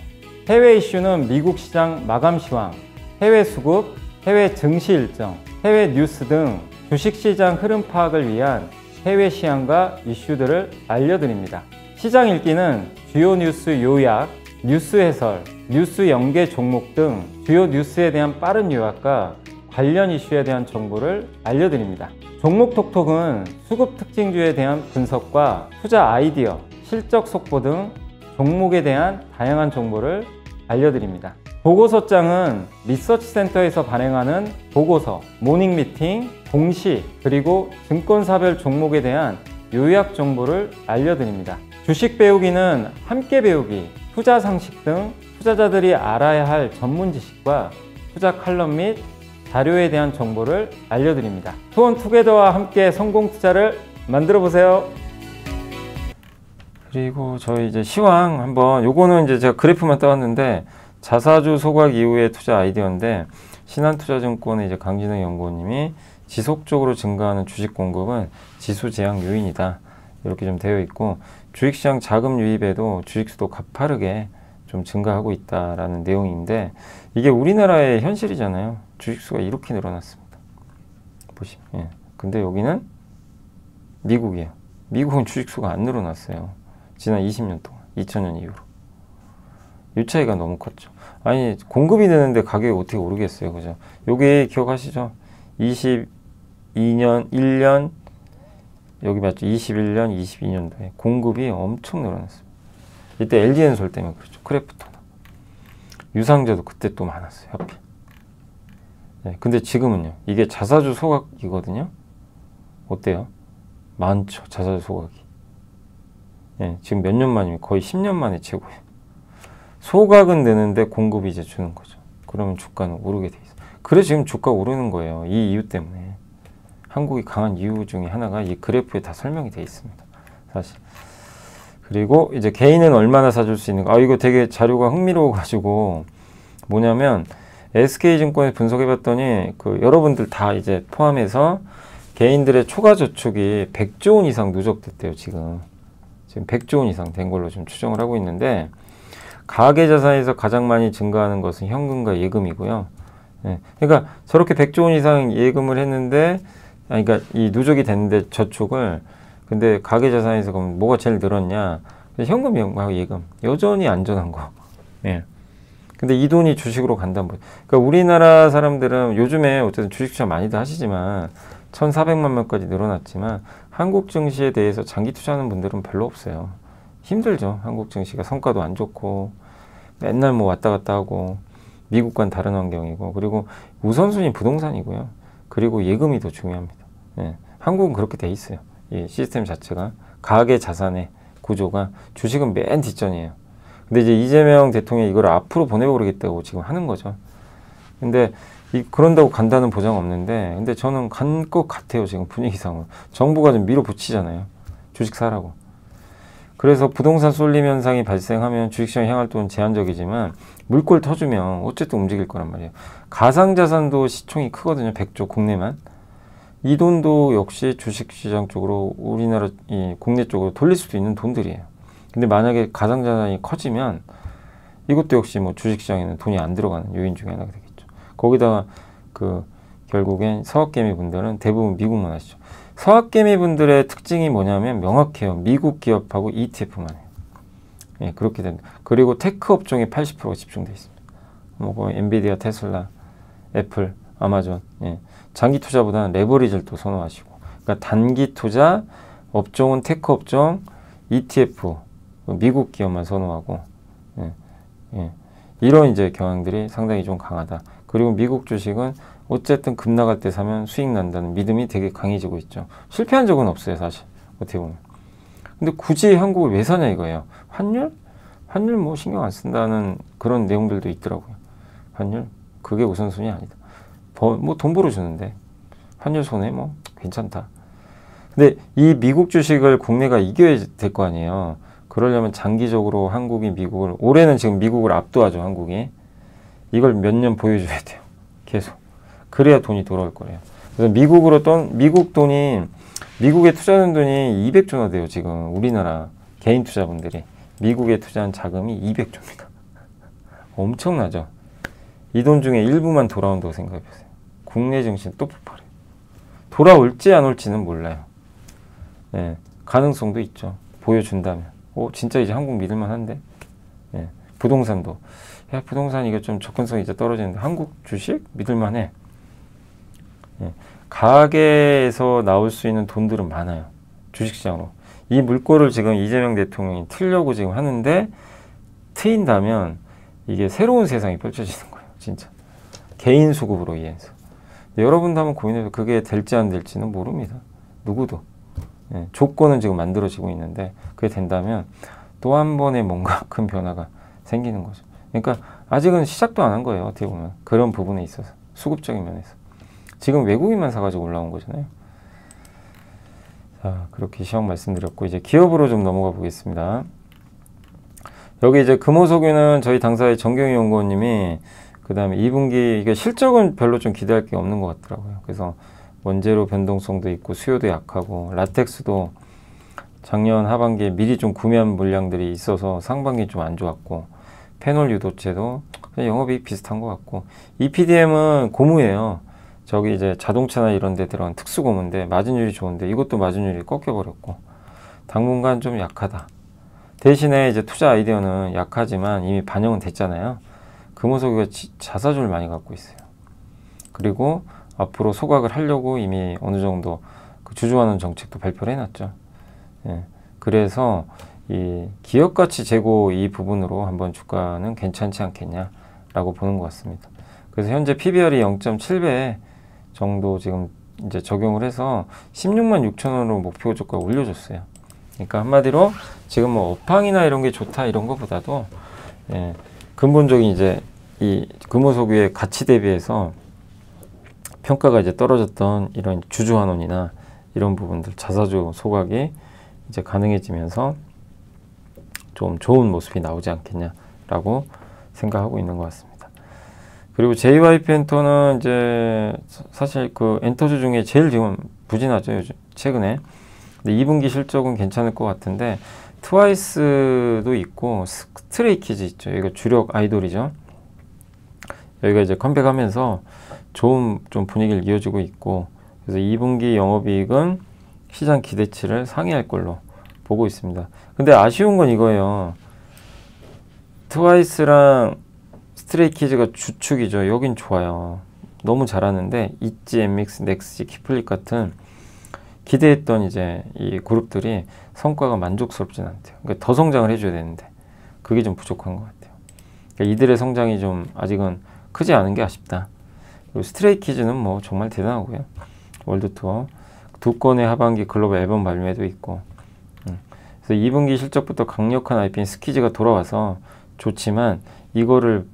Speaker 1: 해외 이슈는 미국 시장 마감 시황, 해외 수급, 해외 증시 일정, 해외 뉴스 등 주식시장 흐름 파악을 위한 해외 시황과 이슈들을 알려드립니다. 시장 읽기는 주요 뉴스 요약, 뉴스 해설, 뉴스 연계 종목 등 주요 뉴스에 대한 빠른 요약과 관련 이슈에 대한 정보를 알려드립니다. 종목 톡톡은 수급 특징주에 대한 분석과 투자 아이디어, 실적 속보 등 종목에 대한 다양한 정보를 알려드립니다. 보고서장은 리서치센터에서 발행하는 보고서, 모닝미팅, 공시, 그리고 증권사별 종목에 대한 요약 정보를 알려드립니다. 주식 배우기는 함께 배우기, 투자 상식 등 투자자들이 알아야 할 전문 지식과 투자 칼럼 및 자료에 대한 정보를 알려드립니다. 투원투게더와 함께 성공 투자를 만들어 보세요. 그리고 저희 이제 시황 한번, 요거는 이제 제가 그래프만 따왔는데 자사주 소각 이후의 투자 아이디어인데, 신한투자증권의 이제 강진영 연구원님이 지속적으로 증가하는 주식 공급은 지수 제약 요인이다, 이렇게 좀 되어 있고, 주식시장 자금 유입에도 주식수도 가파르게 좀 증가하고 있다라는 내용인데, 이게 우리나라의 현실이잖아요. 주식수가 이렇게 늘어났습니다. 보시면. 예. 근데 여기는 미국이에요. 미국은 주식수가 안 늘어났어요. 지난 20년 동안, 2000년 이후로. 이 차이가 너무 컸죠. 아니, 공급이 느는데 가격이 어떻게 오르겠어요. 그죠? 요게 기억하시죠? 22년, 1년, 여기 맞죠? 21년, 22년도에 공급이 엄청 늘어났어요. 이때 LG엔솔 때문에 그렇죠. 크래프톤. 유상제도 그때 또 많았어요. 하필. 네, 근데 지금은요. 이게 자사주 소각이거든요. 어때요? 많죠. 자사주 소각이. 네, 지금 몇 년 만이면 거의 10년 만에 최고예요. 소각은 되는데 공급이 이제 주는 거죠. 그러면 주가는 오르게 돼 있어요. 그래서 지금 주가 오르는 거예요. 이 이유 때문에. 한국이 강한 이유 중에 하나가 이 그래프에 다 설명이 돼 있습니다. 사실. 그리고 이제 개인은 얼마나 사줄 수 있는가. 이거 되게 자료가 흥미로워가지고 뭐냐면 SK증권에 분석해 봤더니 그 여러분들 다 이제 포함해서 개인들의 초과 저축이 100조 원 이상 누적됐대요. 지금 100조 원 이상 된 걸로 좀 추정을 하고 있는데 가계 자산에서 가장 많이 증가하는 것은 현금과 예금이고요. 네. 그러니까 저렇게 100조 원 이상 예금을 했는데 그러니까 이 누적이 됐는데 저축을 근데 가계 자산에서 그럼 뭐가 제일 늘었냐? 현금하고 예금 여전히 안전한 거. 예. 근데 이 돈이 주식으로 간다는 거예요. 그러니까 우리나라 사람들은 요즘에 어쨌든 주식 투자 많이들 하시지만 1,400만 명까지 늘어났지만 한국 증시에 대해서 장기 투자하는 분들은 별로 없어요. 힘들죠. 한국 증시가 성과도 안 좋고 맨날 뭐 왔다 갔다 하고 미국과는 다른 환경이고 그리고 우선순위 부동산이고요. 그리고 예금이 더 중요합니다. 예. 한국은 그렇게 돼 있어요. 이 시스템 자체가 가계 자산의 구조가 주식은 맨 뒷전이에요. 근데 이제 이재명 대통령이 이걸 앞으로 보내버리겠다고 지금 하는 거죠. 근데 그런다고 간다는 보장 없는데 근데 저는 간 것 같아요. 지금 분위기상으로. 정부가 좀 밀어붙이잖아요. 주식 사라고. 그래서 부동산 쏠림 현상이 발생하면 주식시장 향할 돈은 제한적이지만 물꼬를 터주면 어쨌든 움직일 거란 말이에요. 가상자산도 시총이 크거든요. 100조 국내만. 이 돈도 역시 주식시장 쪽으로 우리나라 국내 쪽으로 돌릴 수도 있는 돈들이에요. 근데 만약에 가상자산이 커지면 이것도 역시 뭐 주식시장에는 돈이 안 들어가는 요인 중에 하나가 되겠죠. 거기다가 결국엔 서학개미 분들은 대부분 미국만 하시죠. 서학개미 분들의 특징이 뭐냐면 명확해요. 미국 기업하고 ETF만 해요. 예, 그렇게 됩니다. 그리고 테크 업종에 80%가 집중되어 있습니다. 뭐 엔비디아, 테슬라, 애플, 아마존. 예. 장기 투자보다는 레버리지를 또 선호하시고. 그러니까 단기 투자 업종은 테크 업종, ETF, 미국 기업만 선호하고. 예. 예. 이런 이제 경향들이 상당히 좀 강하다. 그리고 미국 주식은 어쨌든 급 나갈 때 사면 수익 난다는 믿음이 되게 강해지고 있죠. 실패한 적은 없어요, 사실. 어떻게 보면. 근데 굳이 한국을 왜 사냐 이거예요. 환율? 환율 뭐 신경 안 쓴다는 그런 내용들도 있더라고요. 환율? 그게 우선순위 아니다. 뭐 돈 벌어주는데 환율 손해 뭐 괜찮다. 근데 이 미국 주식을 국내가 이겨야 될 거 아니에요. 그러려면 장기적으로 한국이 미국을 올해는 지금 미국을 압도하죠. 한국이. 이걸 몇 년 보여줘야 돼요. 계속. 그래야 돈이 돌아올 거래요. 그래서 미국 돈이 미국에 투자하는 돈이 200조나 돼요. 지금 우리나라 개인 투자분들이 미국에 투자한 자금이 200조입니다. 엄청나죠. 이 돈 중에 일부만 돌아온다고 생각해보세요. 국내 증시는 또 폭발해요. 돌아올지 안 올지는 몰라요. 예, 가능성도 있죠. 보여준다면. 진짜 이제 한국 믿을만한데. 예, 부동산도. 야, 부동산 이게 좀 접근성이 이제 떨어지는데 한국 주식 믿을만해. 예, 가계에서 나올 수 있는 돈들은 많아요. 주식시장으로. 이 물꼬를 지금 이재명 대통령이 틀려고 지금 하는데 트인다면 이게 새로운 세상이 펼쳐지는 거예요. 진짜. 개인 수급으로 인해서. 여러분도 한번 고민해서 그게 될지 안 될지는 모릅니다. 누구도. 예, 조건은 지금 만들어지고 있는데 그게 된다면 또 한 번의 뭔가 큰 변화가 생기는 거죠. 그러니까 아직은 시작도 안 한 거예요. 어떻게 보면. 그런 부분에 있어서. 수급적인 면에서. 지금 외국인만 사가지고 올라온 거잖아요. 자, 그렇게 시황 말씀드렸고 이제 기업으로 좀 넘어가 보겠습니다. 여기 이제 금호석유는 저희 당사의 정경희 연구원님이 그 다음에 2분기 이게 실적은 별로 좀 기대할 게 없는 것 같더라고요. 그래서 원재료 변동성도 있고 수요도 약하고 라텍스도 작년 하반기에 미리 좀 구매한 물량들이 있어서 상반기 좀 안 좋았고 페놀 유도체도 영업이익 비슷한 것 같고 EPDM은 고무예요. 저기 이제 자동차나 이런 데 들어간 특수 고무인데 마진율이 좋은데 이것도 마진율이 꺾여버렸고 당분간 좀 약하다. 대신에 이제 투자 아이디어는 약하지만 이미 반영은 됐잖아요. 금호석유가 자사주를 많이 갖고 있어요. 그리고 앞으로 소각을 하려고 이미 어느 정도 그 주주환원 정책도 발표를 해놨죠. 예. 그래서 이 기업가치 재고 이 부분으로 한번 주가는 괜찮지 않겠냐라고 보는 것 같습니다. 그래서 현재 PBR이 0.7배 정도 지금 이제 적용을 해서 16만 6천 원으로 목표 주가 올려줬어요. 그러니까 한마디로 지금 뭐 업황이나 이런 게 좋다 이런 것보다도 예, 근본적인 이제 이 금호석유의 가치 대비해서 평가가 이제 떨어졌던 이런 주주환원이나 이런 부분들 자사주 소각이 이제 가능해지면서 좀 좋은 모습이 나오지 않겠냐라고 생각하고 있는 것 같습니다. 그리고 JYP 엔터는 이제 사실 그 엔터주 중에 제일 지금 부진하죠, 요즘 최근에. 근데 2분기 실적은 괜찮을 것 같은데 트와이스도 있고 스트레이키즈 있죠. 여기가 주력 아이돌이죠. 여기가 이제 컴백하면서 좋은 좀 분위기를 이어주고 있고, 그래서 2분기 영업이익은 시장 기대치를 상회할 걸로 보고 있습니다. 근데 아쉬운 건 이거예요. 트와이스랑 스트레이키즈가 주축이죠. 여긴 좋아요. 너무 잘하는데 있지, 엠믹스, 넥스지, 키플릭 같은 기대했던 이제 이 그룹들이 성과가 만족스럽진 않대요. 그러니까 더 성장을 해줘야 되는데 그게 좀 부족한 것 같아요. 그러니까 이들의 성장이 좀 아직은 크지 않은 게 아쉽다. 그리고 스트레이키즈는 뭐 정말 대단하고요. 월드투어 두 건의 하반기 글로벌 앨범 발매도 있고, 그래서 2분기 실적부터 강력한 IP인 스키즈가 돌아와서 좋지만 이거를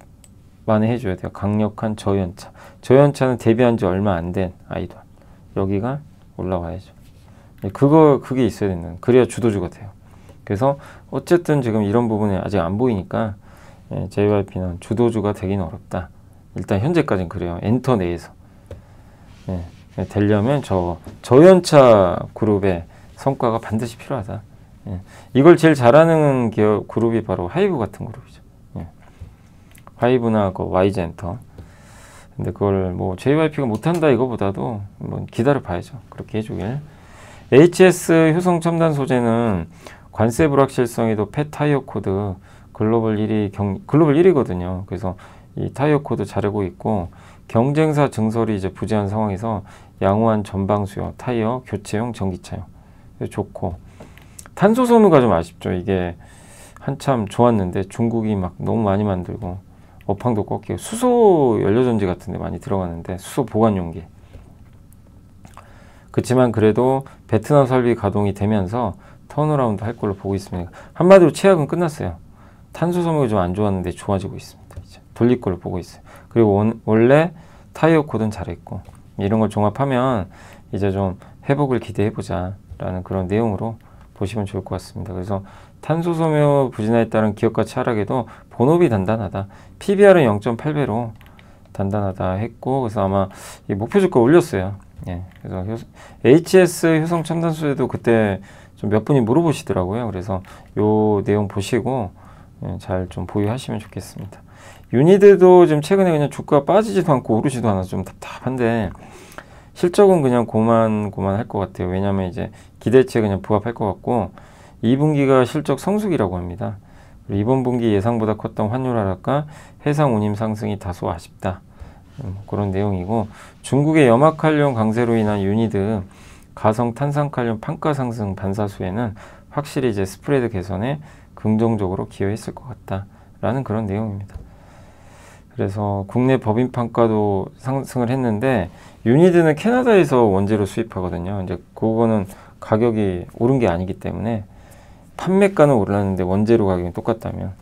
Speaker 1: 만회해줘야 돼요. 강력한 저연차. 저연차는 데뷔한 지 얼마 안 된 아이돌. 여기가 올라와야죠. 그게 있어야 된다. 그래야 주도주가 돼요. 그래서 어쨌든 지금 이런 부분이 아직 안 보이니까 JYP는 주도주가 되긴 어렵다. 일단 현재까지는 그래요. 엔터 내에서. 되려면 저연차 그룹의 성과가 반드시 필요하다. 이걸 제일 잘하는 기업 그룹이 바로 하이브 같은 그룹이죠. 하이브나 그 YG엔터. 근데 그걸 뭐 JYP가 못한다 이거보다도 한번 기다려 봐야죠. 그렇게 해주길. HS 효성 첨단 소재는 관세 불확실성에도 펫 타이어 코드 글로벌 1위거든요. 그래서 이 타이어 코드 잘하고 있고, 경쟁사 증설이 이제 부재한 상황에서 양호한 전방 수요, 타이어 교체용 전기차용 좋고, 탄소 소모가 좀 아쉽죠. 이게 한참 좋았는데 중국이 막 너무 많이 만들고 업황도 꺾이고, 수소 연료전지 같은 데 많이 들어가는데 수소 보관 용기. 그렇지만 그래도 베트남 설비 가동이 되면서 턴어라운드 할 걸로 보고 있습니다. 한마디로 최악은 끝났어요. 탄소 소모가 좀 안 좋았는데 좋아지고 있습니다. 이제 돌릴 걸로 보고 있어요. 그리고 원래 타이어 코드는 잘했고, 이런 걸 종합하면 이제 좀 회복을 기대해보자 라는 그런 내용으로 보시면 좋을 것 같습니다. 그래서 탄소 소모 부진에 따른 기업가치 하락에도 본업이 단단하다. PBR은 0.8배로 단단하다 했고, 그래서 아마 이 목표 주가 올렸어요. 그래서 HS 효성 첨단 소재도 그때 좀 몇 분이 물어보시더라고요. 그래서 요 내용 보시고 잘 좀 보유하시면 좋겠습니다. 유니드도 지금 최근에 그냥 주가가 빠지지도 않고 오르지도 않아서 좀 답답한데, 실적은 그냥 고만 할 것 같아요. 왜냐하면 이제 기대치에 그냥 부합할 것 같고, 2분기가 실적 성수기라고 합니다. 이번 분기 예상보다 컸던 환율 하락과 해상 운임 상승이 다소 아쉽다. 그런 내용이고, 중국의 염화칼륨 강세로 인한 유니드 가성 탄산칼륨 판가 상승 반사수에는 확실히 이제 스프레드 개선에 긍정적으로 기여했을 것 같다라는 그런 내용입니다. 그래서 국내 법인 판가도 상승을 했는데, 유니드는 캐나다에서 원재료 수입하거든요. 이제 그거는 가격이 오른 게 아니기 때문에 판매가는 올랐는데 원재료 가격이 똑같다면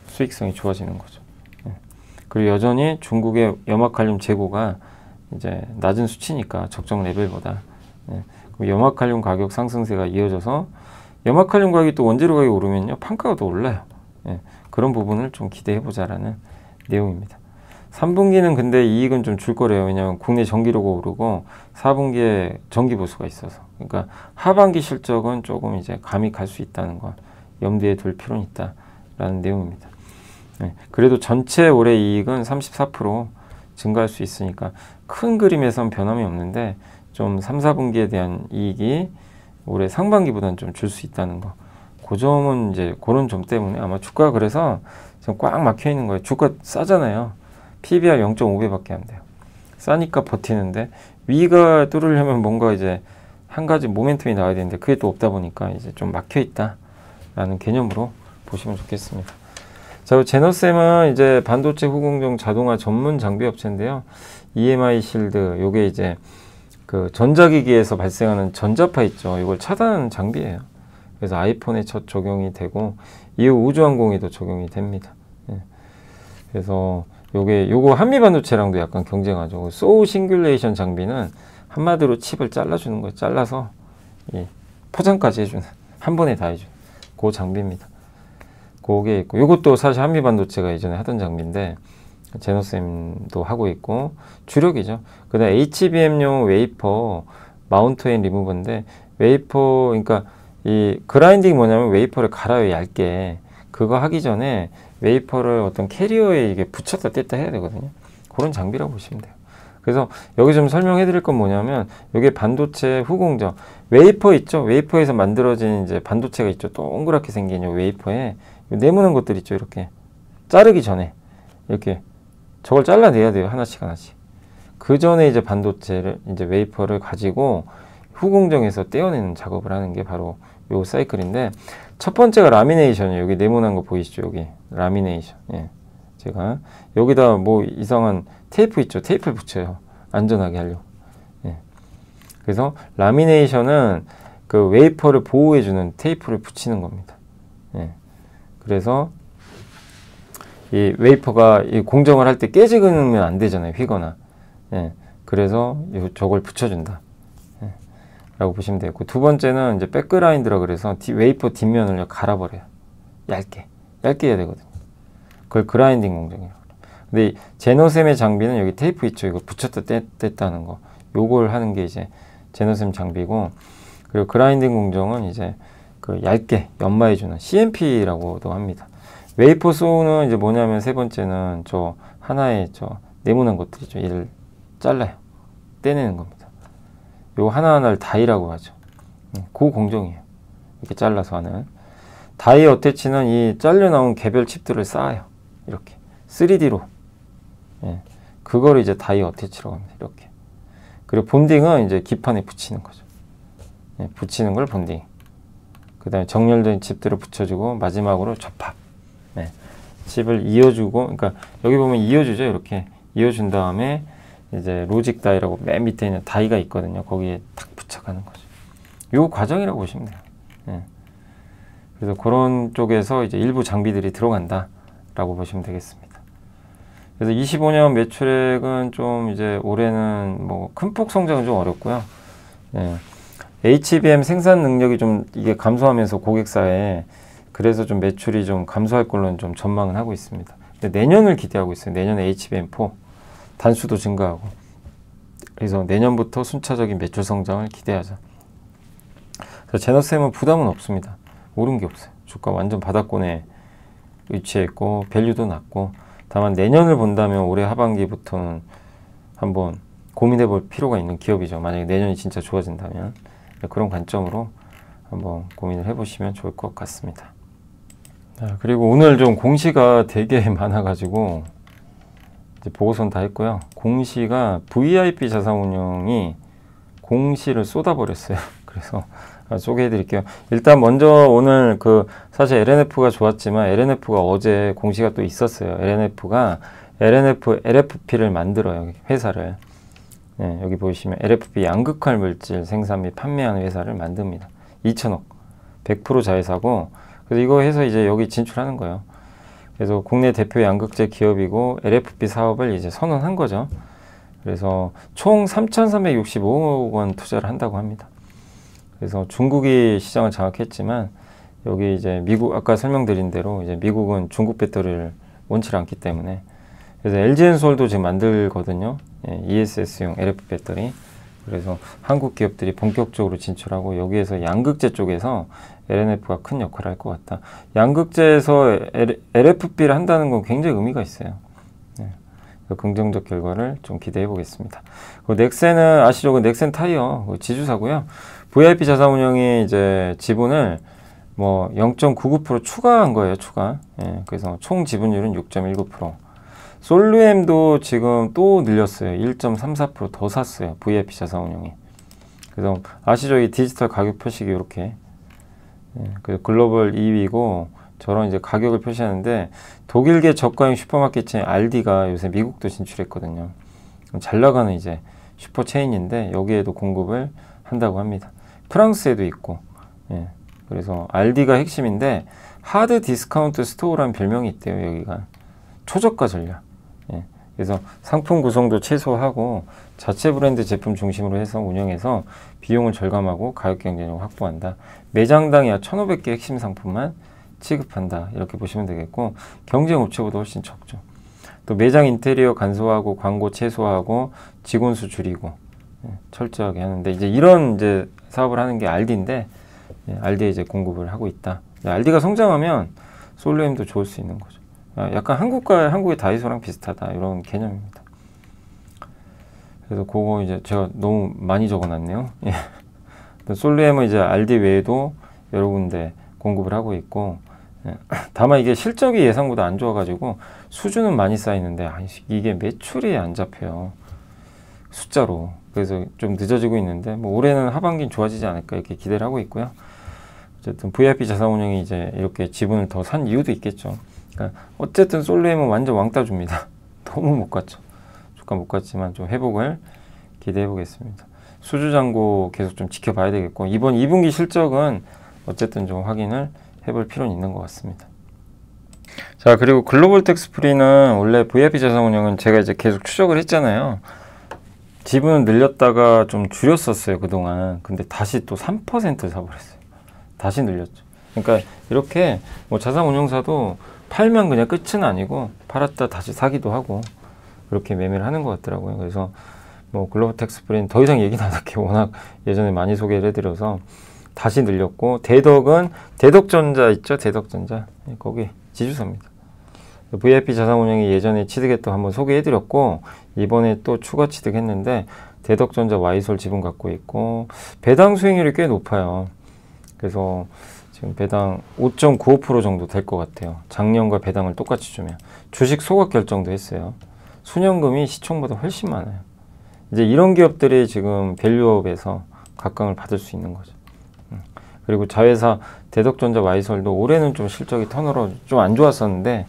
Speaker 1: 수익성이 좋아지는 거죠. 그리고 여전히 중국의 염화칼륨 재고가 이제 낮은 수치니까 적정 레벨보다 염화칼륨 가격 상승세가 이어져서 염화칼륨 가격이 또 원재료 가격이 오르면요 판가가 더 올라요. 그런 부분을 좀 기대해보자라는 내용입니다. 3분기는 근데 이익은 좀 줄 거래요. 왜냐하면 국내 전기료가 오르고 4분기에 전기 보수가 있어서. 그러니까 하반기 실적은 조금 이제 감이 갈 수 있다는 거 염두에 둘 필요는 있다라는 내용입니다. 그래도 전체 올해 이익은 34% 증가할 수 있으니까 큰 그림에선 변함이 없는데, 좀 3, 4분기에 대한 이익이 올해 상반기보다는 좀 줄 수 있다는 거. 그 점은 이제 그런 점 때문에 아마 주가 그래서 지금 꽉 막혀 있는 거예요. 주가 싸잖아요. PBR 0.5배밖에 안 돼요. 싸니까 버티는데 위가 뚫으려면 뭔가 이제 한 가지 모멘텀이 나와야 되는데 그게 또 없다 보니까 이제 좀 막혀 있다라는 개념으로 보시면 좋겠습니다. 자, 제너셈은 이제 반도체 후공정 자동화 전문 장비 업체인데요. EMI 실드, 요게 이제 그 전자기기에서 발생하는 전자파 있죠. 이걸 차단하는 장비예요. 그래서 아이폰에 첫 적용이 되고 이후 우주항공에도 적용이 됩니다. 예. 그래서 요거 한미반도체랑도 약간 경쟁하죠. 소우 싱귤레이션 장비는 한마디로 칩을 잘라주는 거예요. 잘라서 포장까지 해주는, 한 번에 다 해주는 그 장비입니다. 그게 있고, 요것도 사실 한미반도체가 예전에 하던 장비인데 제너셈도 하고 있고 주력이죠. 그다음 HBM용 웨이퍼 마운트 앤 리무버인데 웨이퍼, 그러니까 이 그라인딩이 뭐냐면 웨이퍼를 갈아요, 얇게. 그거 하기 전에 웨이퍼를 어떤 캐리어에 이게 붙였다 뗐다 해야 되거든요. 그런 장비라고 보시면 돼요. 그래서 여기 좀 설명해 드릴 건 뭐냐면 이게 반도체 후공정 웨이퍼 있죠. 웨이퍼에서 만들어진 이제 반도체가 있죠. 동그랗게 생긴 이 웨이퍼에 네모난 것들 있죠. 이렇게 자르기 전에 이렇게 저걸 잘라내야 돼요. 하나씩 하나씩. 그 전에 이제 반도체를 이제 웨이퍼를 가지고 후공정에서 떼어내는 작업을 하는 게 바로 요 사이클인데, 첫 번째가 라미네이션이에요. 여기 네모난 거 보이시죠? 여기 라미네이션. 예. 제가 여기다 뭐 이상한 테이프 있죠? 테이프를 붙여요. 안전하게 하려고. 예. 그래서 라미네이션은 그 웨이퍼를 보호해주는 테이프를 붙이는 겁니다. 예. 그래서 이 웨이퍼가 이 공정을 할 때 깨지면 안 되잖아요. 휘거나. 예. 그래서 저걸 붙여준다. 예. 라고 보시면 되고, 두 번째는 이제 백그라인드라 그래서 웨이퍼 뒷면을 갈아버려요. 얇게 해야 되거든요. 그걸 그라인딩 공정이에요. 근데 제너셈의 장비는 여기 테이프 있죠. 이거 붙였다 뗐다 하는 거. 요걸 하는 게 이제 제너셈 장비고, 그리고 그라인딩 공정은 이제 그 얇게 연마해주는 CMP라고도 합니다. 웨이퍼 소우는 이제 뭐냐면 세 번째는 저 하나의 저 네모난 것들이죠. 얘를 잘라요. 떼내는 겁니다. 요 하나하나를 다이라고 하죠. 그 공정이에요. 이렇게 잘라서 하는. 다이 어태치는 이 잘려 나온 개별 칩들을 쌓아요. 이렇게 3D로. 예. 그거를 이제 다이 어태치라고 합니다. 이렇게. 그리고 본딩은 이제 기판에 붙이는 거죠. 예. 붙이는 걸 본딩. 그 다음에 정렬된 칩들을 붙여주고 마지막으로 접합. 예. 칩을 이어주고, 그러니까 여기 보면 이어주죠. 이렇게 이어준 다음에 이제 로직 다이라고 맨 밑에 있는 다이가 있거든요. 거기에 탁 붙여가는 거죠. 요 과정이라고 보시면 돼요. 예. 그래서 그런 쪽에서 이제 일부 장비들이 들어간다라고 보시면 되겠습니다. 그래서 25년 매출액은 좀 이제 올해는 뭐 큰 폭 성장은 좀 어렵고요. 예. HBM 생산 능력이 좀 이게 감소하면서 고객사에, 그래서 좀 매출이 좀 감소할 걸로는 좀 전망은 하고 있습니다. 근데 내년을 기대하고 있어요. 내년에 HBM4 단수도 증가하고. 그래서 내년부터 순차적인 매출 성장을 기대하자. 그래서 제너셈은 부담은 없습니다. 오른 게 없어요. 주가 완전 바닥권에 위치해 있고 밸류도 낮고. 다만 내년을 본다면 올해 하반기부터는 한번 고민해 볼 필요가 있는 기업이죠. 만약에 내년이 진짜 좋아진다면. 그런 관점으로 한번 고민을 해보시면 좋을 것 같습니다. 자, 그리고 오늘 좀 공시가 되게 많아가지고 이제 보고서는 다 했고요. 공시가 VIP 자산운용이 공시를 쏟아버렸어요. 그래서 소개해드릴게요. 일단 먼저 오늘 그 사실 LNF가 좋았지만 LNF가 어제 공시가 또 있었어요. LNF가 LFP를 만들어요. 회사를. 네, 여기 보시면 LFP 양극화 물질 생산 및 판매하는 회사를 만듭니다. 2천억 100% 자회사고, 그래서 이거 해서 이제 여기 진출하는 거예요. 그래서 국내 대표 양극재 기업이고 LFP 사업을 이제 선언한 거죠. 그래서 총 3,365억 원 투자를 한다고 합니다. 그래서 중국이 시장을 장악했지만 여기 이제 미국, 아까 설명드린 대로 이제 미국은 중국 배터리를 원치 않기 때문에, 그래서 LG엔솔도 지금 만들거든요. 예, ESS용 LFP 배터리. 그래서 한국 기업들이 본격적으로 진출하고 여기에서 양극재 쪽에서 LNF가 큰 역할을 할 것 같다. 양극재에서 LFP를 한다는 건 굉장히 의미가 있어요. 네. 긍정적 결과를 좀 기대해 보겠습니다. 넥센은 아시죠? 넥센 타이어 지주사고요. VIP 자산운용이 이제 지분을 뭐 0.99% 추가한 거예요, 추가. 예, 그래서 총 지분율은 6.19%. 솔루엠도 지금 또 늘렸어요. 1.34% 더 샀어요, VIP 자산운용이. 그래서 아시죠? 이 디지털 가격 표식이 이렇게. 예, 그래서 글로벌 2위고 저런 이제 가격을 표시하는데 독일계 저가형 슈퍼마켓 체인 알디가 요새 미국도 진출했거든요. 잘 나가는 이제 슈퍼 체인인데 여기에도 공급을 한다고 합니다. 프랑스에도 있고. 예. 그래서 알디가 핵심인데 하드 디스카운트 스토어라는 별명이 있대요. 여기가 초저가 전략. 예. 그래서 상품 구성도 최소화하고 자체 브랜드 제품 중심으로 해서 운영해서 비용을 절감하고 가격 경쟁력을 확보한다. 매장당 약 1,500개 핵심 상품만 취급한다. 이렇게 보시면 되겠고 경쟁 업체보다 훨씬 적죠. 또 매장 인테리어 간소화하고 광고 최소화하고 직원 수 줄이고 철저하게 하는데 이제 이런 이제 사업을 하는 게 알디인데 알디에 이제 공급을 하고 있다. 알디가 성장하면 솔루엠도 좋을 수 있는 거죠. 약간 한국의 다이소랑 비슷하다 이런 개념입니다. 그래서 그거 이제 제가 너무 많이 적어놨네요. 솔루엠은 이제 알디 외에도 여러 군데 공급을 하고 있고 다만 이게 실적이 예상보다 안 좋아가지고 수주는 많이 쌓이는데 이게 매출이 안 잡혀요. 숫자로. 그래서 좀 늦어지고 있는데 뭐 올해는 하반기는 좋아지지 않을까 이렇게 기대를 하고 있고요. 어쨌든 VIP 자산운용이 이제 이렇게 지분을 더 산 이유도 있겠죠. 그러니까 어쨌든 솔루엠은 완전 왕따 줍니다. 너무 못 갔죠. 주가 못 갔지만 좀 회복을 기대해 보겠습니다. 수주 잔고 계속 좀 지켜봐야 되겠고 이번 2분기 실적은 어쨌든 좀 확인을 해볼 필요는 있는 것 같습니다. 자, 그리고 글로벌 텍스프리는 원래 VIP 자산운용은 제가 이제 계속 추적을 했잖아요. 지분을 늘렸다가 좀 줄였었어요, 그동안. 근데 다시 또 3% 사버렸어요. 다시 늘렸죠. 그러니까 이렇게 뭐 자산운용사도 팔면 그냥 끝은 아니고 팔았다 다시 사기도 하고 그렇게 매매를 하는 것 같더라고요. 그래서 뭐 글로벌 텍스프리는 더 이상 얘기는 안 할게요. 워낙 예전에 많이 소개를 해드려서 다시 늘렸고 대덕은 대덕전자 있죠? 대덕전자. 거기 지주사입니다. VIP 자산운용이 예전에 취득했던 한번 소개해드렸고 이번에 또 추가 취득했는데 대덕전자 와이솔 지분 갖고 있고 배당 수익률이 꽤 높아요. 그래서 지금 배당 5.95% 정도 될 것 같아요. 작년과 배당을 똑같이 주면 주식 소각 결정도 했어요. 순연금이 시총보다 훨씬 많아요. 이제 이런 기업들이 지금 밸류업에서 각광을 받을 수 있는 거죠. 그리고 자회사 대덕전자 와이솔도 올해는 좀 실적이 턴어라운드 좀 안 좋았었는데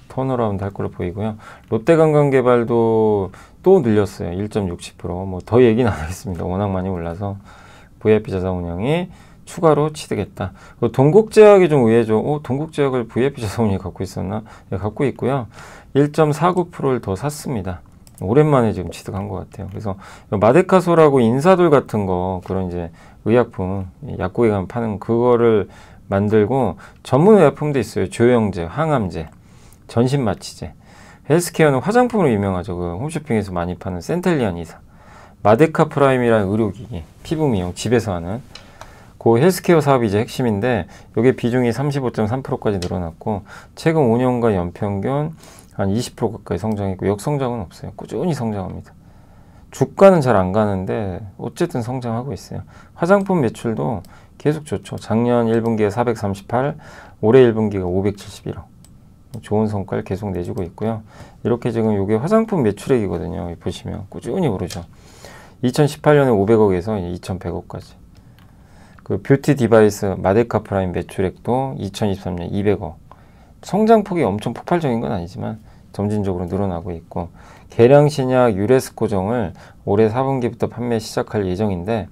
Speaker 1: 턴어라운드 할 걸로 보이고요. 롯데관광개발도 또 늘렸어요. 1.60%. 뭐 더 얘기는 안 하겠습니다. 워낙 많이 올라서 VIP 자산운용이 추가로 취득했다. 동국제약이 좀 의외죠. 동국제약을 VIP 자산운용이 갖고 있었나? 네, 갖고 있고요. 1.49%를 더 샀습니다. 오랜만에 지금 취득한 것 같아요. 그래서 마데카솔하고 인사돌 같은 거 그런 이제 의약품 약국에 가면 파는 그거를 만들고 전문 의약품도 있어요. 조영제, 항암제, 전신마취제. 헬스케어는 화장품으로 유명하죠. 그 홈쇼핑에서 많이 파는 센텔리안 이사. 마데카 프라임이라는 의료기기, 피부 미용 집에서 하는 그 헬스케어 사업이 이제 핵심인데 여기 비중이 35.3%까지 늘어났고 최근 5년간 연평균 한 20% 가까이 성장했고 역성장은 없어요. 꾸준히 성장합니다. 주가는 잘 안 가는데 어쨌든 성장하고 있어요. 화장품 매출도 계속 좋죠. 작년 1분기에 438, 올해 1분기가 571억. 좋은 성과를 계속 내주고 있고요. 이렇게 지금 이게 화장품 매출액이거든요. 여기 보시면 꾸준히 오르죠. 2018년에 500억에서 2100억까지. 그 뷰티 디바이스 마데카 프라임 매출액도 2023년 200억. 성장폭이 엄청 폭발적인 건 아니지만 점진적으로 늘어나고 있고 계량신약 유레스코정을 올해 4분기부터 판매 시작할 예정인데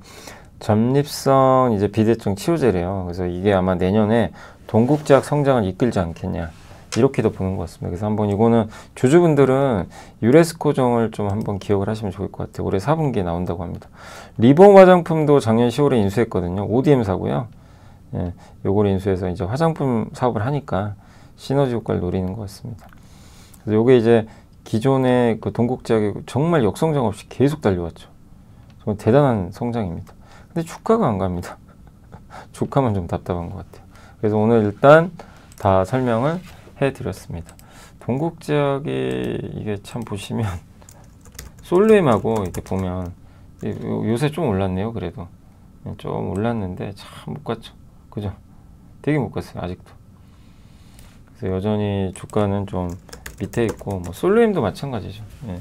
Speaker 1: 전립선 이제 비대증 치료제래요. 그래서 이게 아마 내년에 동국제약 성장을 이끌지 않겠냐 이렇게도 보는 것 같습니다. 그래서 한번 이거는 주주분들은 유레스코정을 좀 한번 기억을 하시면 좋을 것 같아요. 올해 4분기에 나온다고 합니다. 리본 화장품도 작년 10월에 인수했거든요. ODM사고요. 예, 요걸 인수해서 이제 화장품 사업을 하니까 시너지 효과를 노리는 것 같습니다. 그래서 요게 이제 기존의 그 동국제약이 정말 역성장 없이 계속 달려왔죠. 정말 대단한 성장입니다. 근데 주가가 안 갑니다. 주가만 좀 답답한 것 같아요. 그래서 오늘 일단 다 설명을 해드렸습니다. 동국제약이 이게 참 보시면 솔루엠하고 이렇게 보면 요새 좀 올랐네요. 그래도 좀 올랐는데 참 못 갔죠. 그죠? 되게 못 갔어요. 아직도. 그래서 여전히 주가는 좀 밑에 있고, 뭐 솔루임도 마찬가지죠. 예.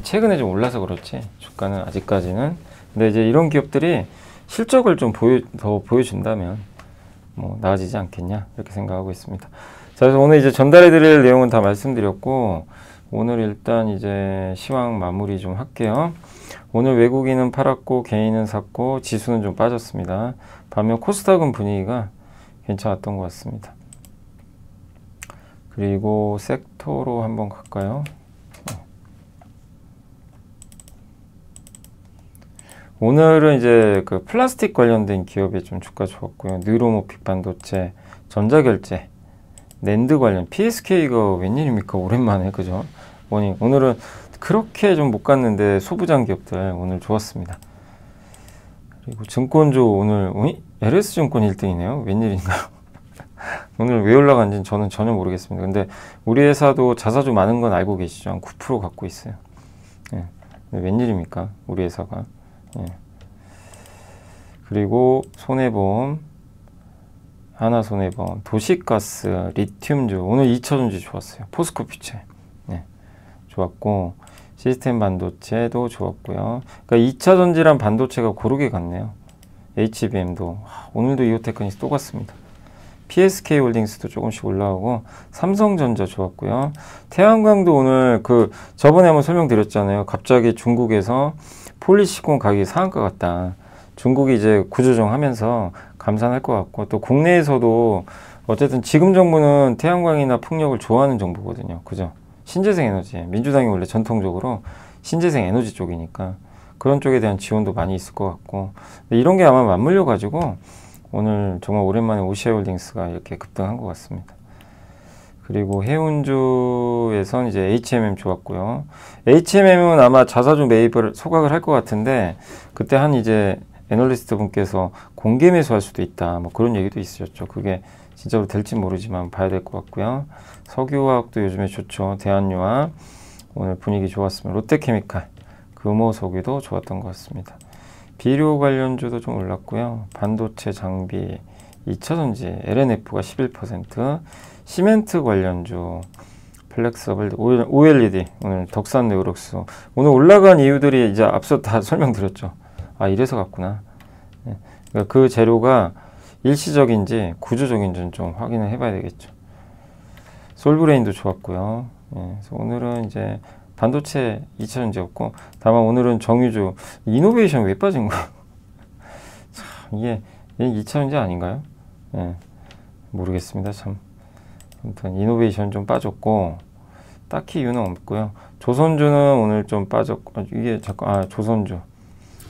Speaker 1: 최근에 좀 올라서 그렇지 주가는 아직까지는. 근데 이제 이런 기업들이 실적을 좀 더 보여준다면 뭐 나아지지 않겠냐 이렇게 생각하고 있습니다. 자, 그래서 오늘 이제 전달해드릴 내용은 다 말씀드렸고, 오늘 일단 이제 시황 마무리 좀 할게요. 오늘 외국인은 팔았고 개인은 샀고 지수는 좀 빠졌습니다. 반면 코스닥은 분위기가 괜찮았던 것 같습니다. 그리고 섹터로 한번 갈까요? 오늘은 이제 그 플라스틱 관련된 기업에 좀 주가 좋았고요. 느로모픽 반도체, 전자결제, 낸드 관련, PSK가 웬일입니까? 오랜만에, 그죠? 오늘은 그렇게 좀 못 갔는데 소부장 기업들 오늘 좋았습니다. 그리고 증권주 오늘, LS증권 1등이네요. 웬일인가요? 오늘 왜 올라간지는 저는 전혀 모르겠습니다. 근데 우리 회사도 자사주 많은 건 알고 계시죠? 한 9% 갖고 있어요. 예. 웬일입니까? 우리 회사가. 예. 그리고 손해보험, 하나손해보험, 도시가스, 리튬주 오늘 2차전지 좋았어요. 포스코퓨체 좋았고, 시스템 반도체도 좋았고요. 그러니까 2차전지란 반도체가 고르게 갔네요. HBM도 오늘도 이오테크니스 또 갔습니다. PSK홀딩스도 조금씩 올라오고, 삼성전자 좋았고요. 태양광도 오늘 저번에 한번 설명드렸잖아요. 갑자기 중국에서 폴리시콘 가격이 상한가 같다. 중국이 이제 구조조정하면서 감산할 것 같고, 또 국내에서도 어쨌든 지금 정부는 태양광이나 풍력을 좋아하는 정부거든요. 그죠? 신재생 에너지. 민주당이 원래 전통적으로 신재생 에너지 쪽이니까 그런 쪽에 대한 지원도 많이 있을 것 같고, 이런 게 아마 맞물려 가지고 오늘 정말 오랜만에 오시아홀딩스가 이렇게 급등한 것 같습니다. 그리고 해운주에선 이제 HMM 좋았고요. HMM은 아마 자사주 매입을 소각을 할 것 같은데, 그때 한 이제 애널리스트 분께서 공개 매수할 수도 있다, 뭐 그런 얘기도 있으셨죠. 그게 진짜로 될지 모르지만 봐야 될 것 같고요. 석유화학도 요즘에 좋죠. 대한유화 오늘 분위기 좋았습니다. 롯데케미칼, 금호석유도 좋았던 것 같습니다. 비료 관련주도 좀 올랐고요. 반도체, 장비, 2차전지, LNF가 11%, 시멘트 관련주, 플렉서블, OLED, 오늘 덕산 네오록스. 오늘 올라간 이유들이 이제 앞서 다 설명드렸죠. 아, 이래서 갔구나. 그러니까 그 재료가 일시적인지 구조적인지는 좀 확인을 해봐야 되겠죠. 솔브레인도 좋았고요. 그래서 오늘은 이제 반도체 2차전지였고, 다만 오늘은 정유주, 이노베이션 왜 빠진 거야? 참, 이게 2차전지 아닌가요? 모르겠습니다. 참. 아무튼 이노베이션 좀 빠졌고, 딱히 이유는 없고요. 조선주는 오늘 좀 빠졌고, 이게 잠깐, 조선주.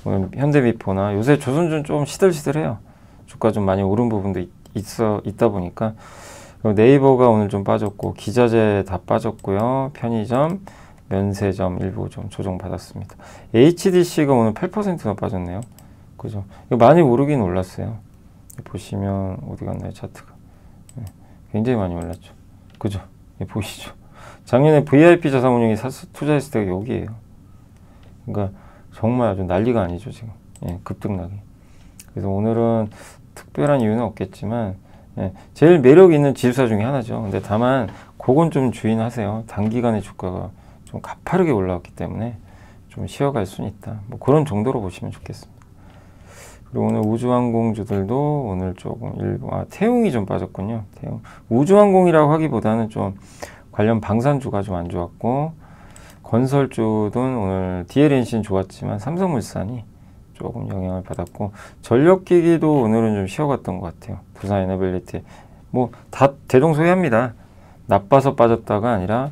Speaker 1: 오늘 현대미포나, 요새 조선주는 좀 시들시들해요. 주가 좀 많이 오른 부분도 있다 보니까. 네이버가 오늘 좀 빠졌고, 기자재 다 빠졌고요. 편의점, 면세점 일부 좀 조정받았습니다. HDC가 오늘 8%나 빠졌네요. 그죠? 이거 많이 오르긴 올랐어요. 보시면 어디 갔나요? 차트가. 굉장히 많이 올랐죠. 그죠? 보시죠. 작년에 VIP 자산운용이 투자했을 때가 여기에요. 그러니까 정말 아주 난리가 아니죠, 지금. 급등락이. 그래서 오늘은 특별한 이유는 없겠지만, 제일 매력 있는 지수사 중에 하나죠. 근데 다만 그건 좀 주의하세요. 단기간에 주가가 좀 가파르게 올라왔기 때문에 좀 쉬어갈 수는 있다. 뭐 그런 정도로 보시면 좋겠습니다. 그리고 오늘 우주항공주들도 오늘 조금 태웅이 좀 빠졌군요. 태웅. 우주항공이라고 하기보다는 좀 관련 방산주가 좀 안 좋았고, 건설주는 오늘 DLNC는 좋았지만 삼성물산이 조금 영향을 받았고, 전력기기도 오늘은 좀 쉬어갔던 것 같아요. 두산 에너빌리티 뭐 다 대동소이합니다. 나빠서 빠졌다가 아니라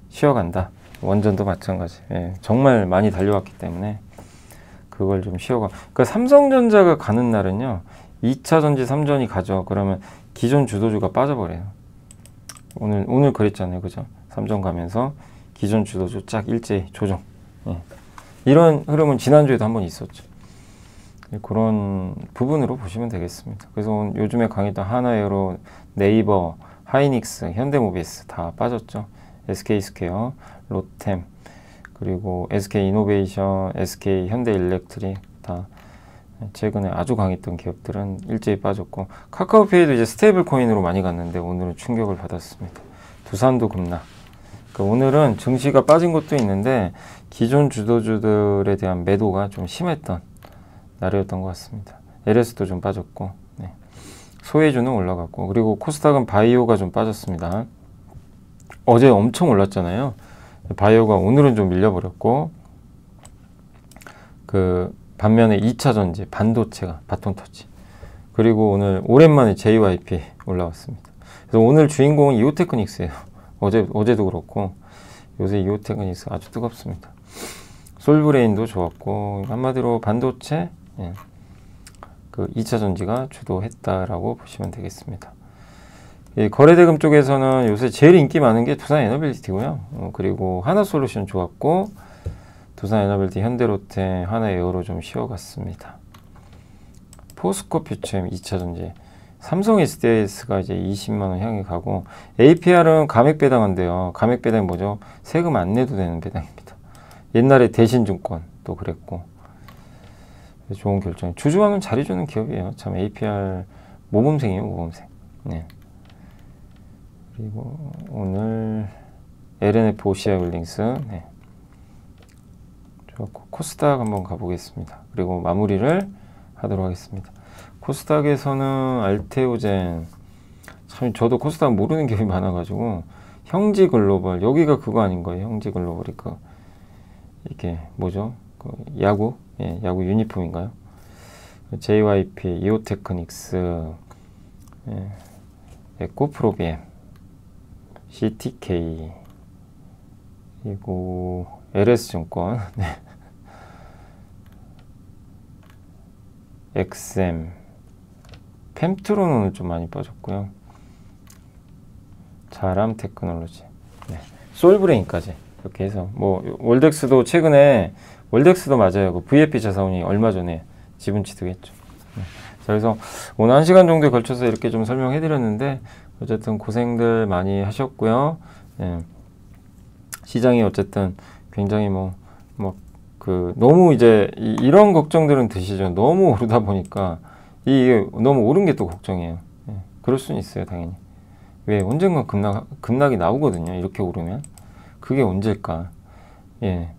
Speaker 1: 쉬어간다. 원전도 마찬가지. 정말 많이 달려왔기 때문에 그걸 좀 쉬어가. 그러니까 삼성전자가 가는 날은요, 2차전지 3전이 가죠. 그러면 기존 주도주가 빠져버려요. 오늘 그랬잖아요. 그죠? 3전 가면서 기존 주도주 쫙 일제히 조정. 이런 흐름은 지난주에도 한번 있었죠. 그런 부분으로 보시면 되겠습니다. 그래서 요즘에 강의했던 하나에어로, 네이버, 하이닉스, 현대모비스 다 빠졌죠. SK스퀘어, 롯템, 그리고 SK이노베이션, SK 현대일렉트릭 다 최근에 아주 강했던 기업들은 일제히 빠졌고, 카카오페이도 이제 스테이블 코인으로 많이 갔는데 오늘은 충격을 받았습니다. 두산도 급락. 그러니까 오늘은 증시가 빠진 것도 있는데 기존 주도주들에 대한 매도가 좀 심했던 날이었던 것 같습니다. LS도 좀 빠졌고, 네. 소외주는 올라갔고, 그리고 코스닥은 바이오가 좀 빠졌습니다. 어제 엄청 올랐잖아요. 바이오가 오늘은 좀 밀려버렸고, 그 반면에 2차전지, 반도체가 바톤 터치. 그리고 오늘 오랜만에 JYP 올라왔습니다. 그래서 오늘 주인공은 이오테크닉스예요. 어제도 그렇고 요새 이오테크닉스 아주 뜨겁습니다. 솔브레인도 좋았고, 한마디로 반도체, 예, 그 2차전지가 주도했다라고 보시면 되겠습니다. 이 거래대금 쪽에서는 요새 제일 인기 많은 게 두산에너빌리티고요. 그리고 하나솔루션 좋았고, 두산에너빌리티, 현대로템, 하나에어로 좀 쉬어갔습니다. 포스코퓨처엠 2차전지, 삼성 SDS가 이제 20만원 향해 가고, APR은 감액 배당한대요. 감액 배당이 뭐죠? 세금 안 내도 되는 배당입니다. 옛날에 대신증권도 그랬고, 좋은 결정. 주주와는 자리 주는 기업이에요. 참 APR 모범생이에요, 모범생. 네. 그리고 오늘 LNF OCI 홀딩스, 네. 좋았고, 코스닥 한번 가보겠습니다. 그리고 마무리를 하도록 하겠습니다. 코스닥에서는 알테오젠, 참 저도 코스닥 모르는 기업이 많아가지고, 형지글로벌, 여기가 그거 아닌 거예요. 형지글로벌이 이게 뭐죠? 그 야구, 예, 야구 유니폼인가요? JYP, 이오테크닉스, 예, 에코프로비엠, CTK, 그리고 LS증권, 네. 엑셈, 펜트로는 오늘 좀 많이 빠졌고요. 자람 테크놀로지, 네. 솔브레인까지 이렇게 해서, 뭐 월덱스도 최근에, 월덱스도 맞아요. 그 VFP 자사운이 얼마 전에 지분 취득했죠. 네. 자, 그래서 오늘 1시간 정도에 걸쳐서 이렇게 좀 설명해 드렸는데, 어쨌든 고생들 많이 하셨고요. 네. 시장이 어쨌든 굉장히 너무 이제 이런 걱정들은 드시죠. 너무 오르다 보니까 이게 너무 오른 게 또 걱정이에요. 예, 그럴 수는 있어요, 당연히. 왜 언젠가 급락이 나오거든요. 이렇게 오르면 그게 언제일까? 예,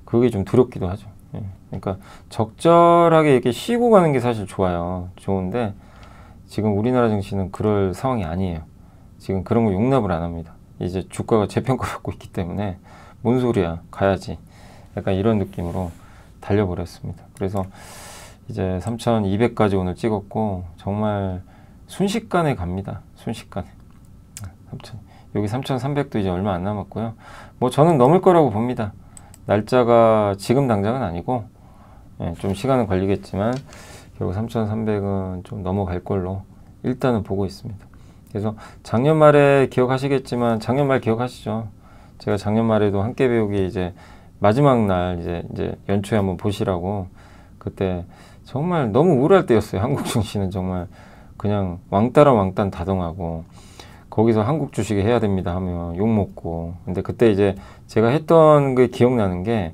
Speaker 1: 그게 좀 두렵기도 하죠. 예, 그러니까 적절하게 이렇게 쉬고 가는 게 사실 좋아요. 좋은데 지금 우리나라 증시는 그럴 상황이 아니에요. 지금 그런 거 용납을 안 합니다. 이제 주가가 재평가받고 있기 때문에 뭔 소리야, 가야지. 약간 이런 느낌으로 달려버렸습니다. 그래서 이제 3,200까지 오늘 찍었고, 정말 순식간에 갑니다. 순식간에. 3,000. 여기 3,300도 이제 얼마 안 남았고요. 뭐 저는 넘을 거라고 봅니다. 날짜가 지금 당장은 아니고, 예, 좀 시간은 걸리겠지만 결국 3,300은 좀 넘어갈 걸로 일단은 보고 있습니다. 그래서 작년 말에 기억하시겠지만, 작년 말 기억하시죠? 제가 작년 말에도 함께 배우기 이제 마지막 날 이제 연초에 한번 보시라고, 그때 정말 너무 우울할 때였어요. 한국 증시는 정말 그냥 왕따라 왕딴 다동하고, 거기서 한국 주식에 해야 됩니다 하면 욕 먹고. 근데 그때 이제 제가 했던 게 기억나는 게,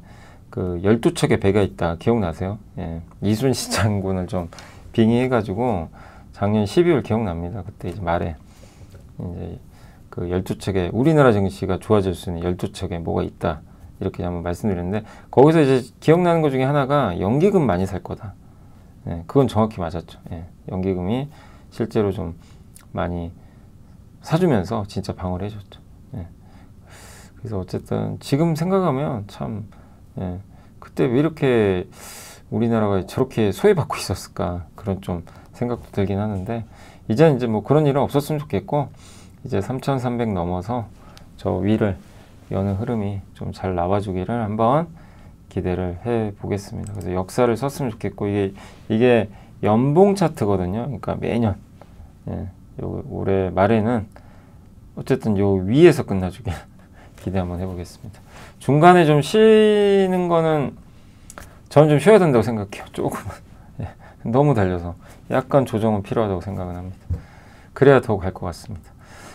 Speaker 1: 그 12척의 배가 있다 기억나세요? 예, 이순신 장군을 좀 빙의해가지고 작년 12월 기억납니다. 그때 이제 말에 이제 그 12척의 우리나라 증시가 좋아질 수 있는 12척에 뭐가 있다, 이렇게 한번 말씀드렸는데, 거기서 이제 기억나는 것 중에 하나가 연기금 많이 살 거다. 예, 그건 정확히 맞았죠. 예, 연기금이 실제로 좀 많이 사주면서 진짜 방어를 해줬죠. 예. 그래서 어쨌든 지금 생각하면 참, 예, 그때 왜 이렇게 우리나라가 저렇게 소외받고 있었을까, 그런 좀 생각도 들긴 하는데, 이제는 이제 뭐 그런 일은 없었으면 좋겠고, 이제 3,300 넘어서 저 위를 여는 흐름이 좀 잘 나와주기를 한번 기대를 해 보겠습니다. 그래서 역사를 썼으면 좋겠고, 이게 연봉 차트거든요. 그러니까 매년, 예, 요 올해 말에는 어쨌든 요 위에서 끝나주길 기대 한번 해보겠습니다. 중간에 좀 쉬는 거는 저는 좀 쉬어야 된다고 생각해요. 조금은. 예, 너무 달려서 약간 조정은 필요하다고 생각은 합니다. 그래야 더 갈 것 같습니다.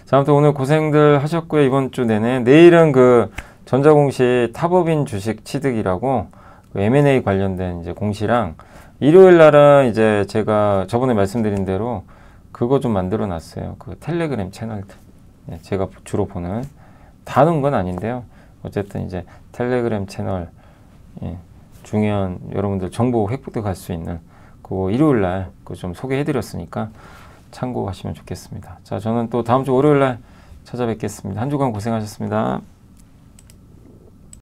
Speaker 1: 자, 아무튼 오늘 고생들 하셨고요. 이번 주 내내. 내일은 그 전자공시 탑업인 주식 취득이라고 그 M&A 관련된 이제 공시랑 일요일 날은 이제 제가 저번에 말씀드린 대로 그거 좀 만들어 놨어요. 그 텔레그램 채널들. 예, 제가 주로 보는 다른 건 아닌데요. 어쨌든 이제 텔레그램 채널, 예, 중요한 여러분들 정보 획득도 갈 수 있는 그거 일요일 날 그거 좀 소개해 드렸으니까 참고하시면 좋겠습니다. 자, 저는 또 다음 주 월요일 날 찾아뵙겠습니다. 한 주간 고생하셨습니다.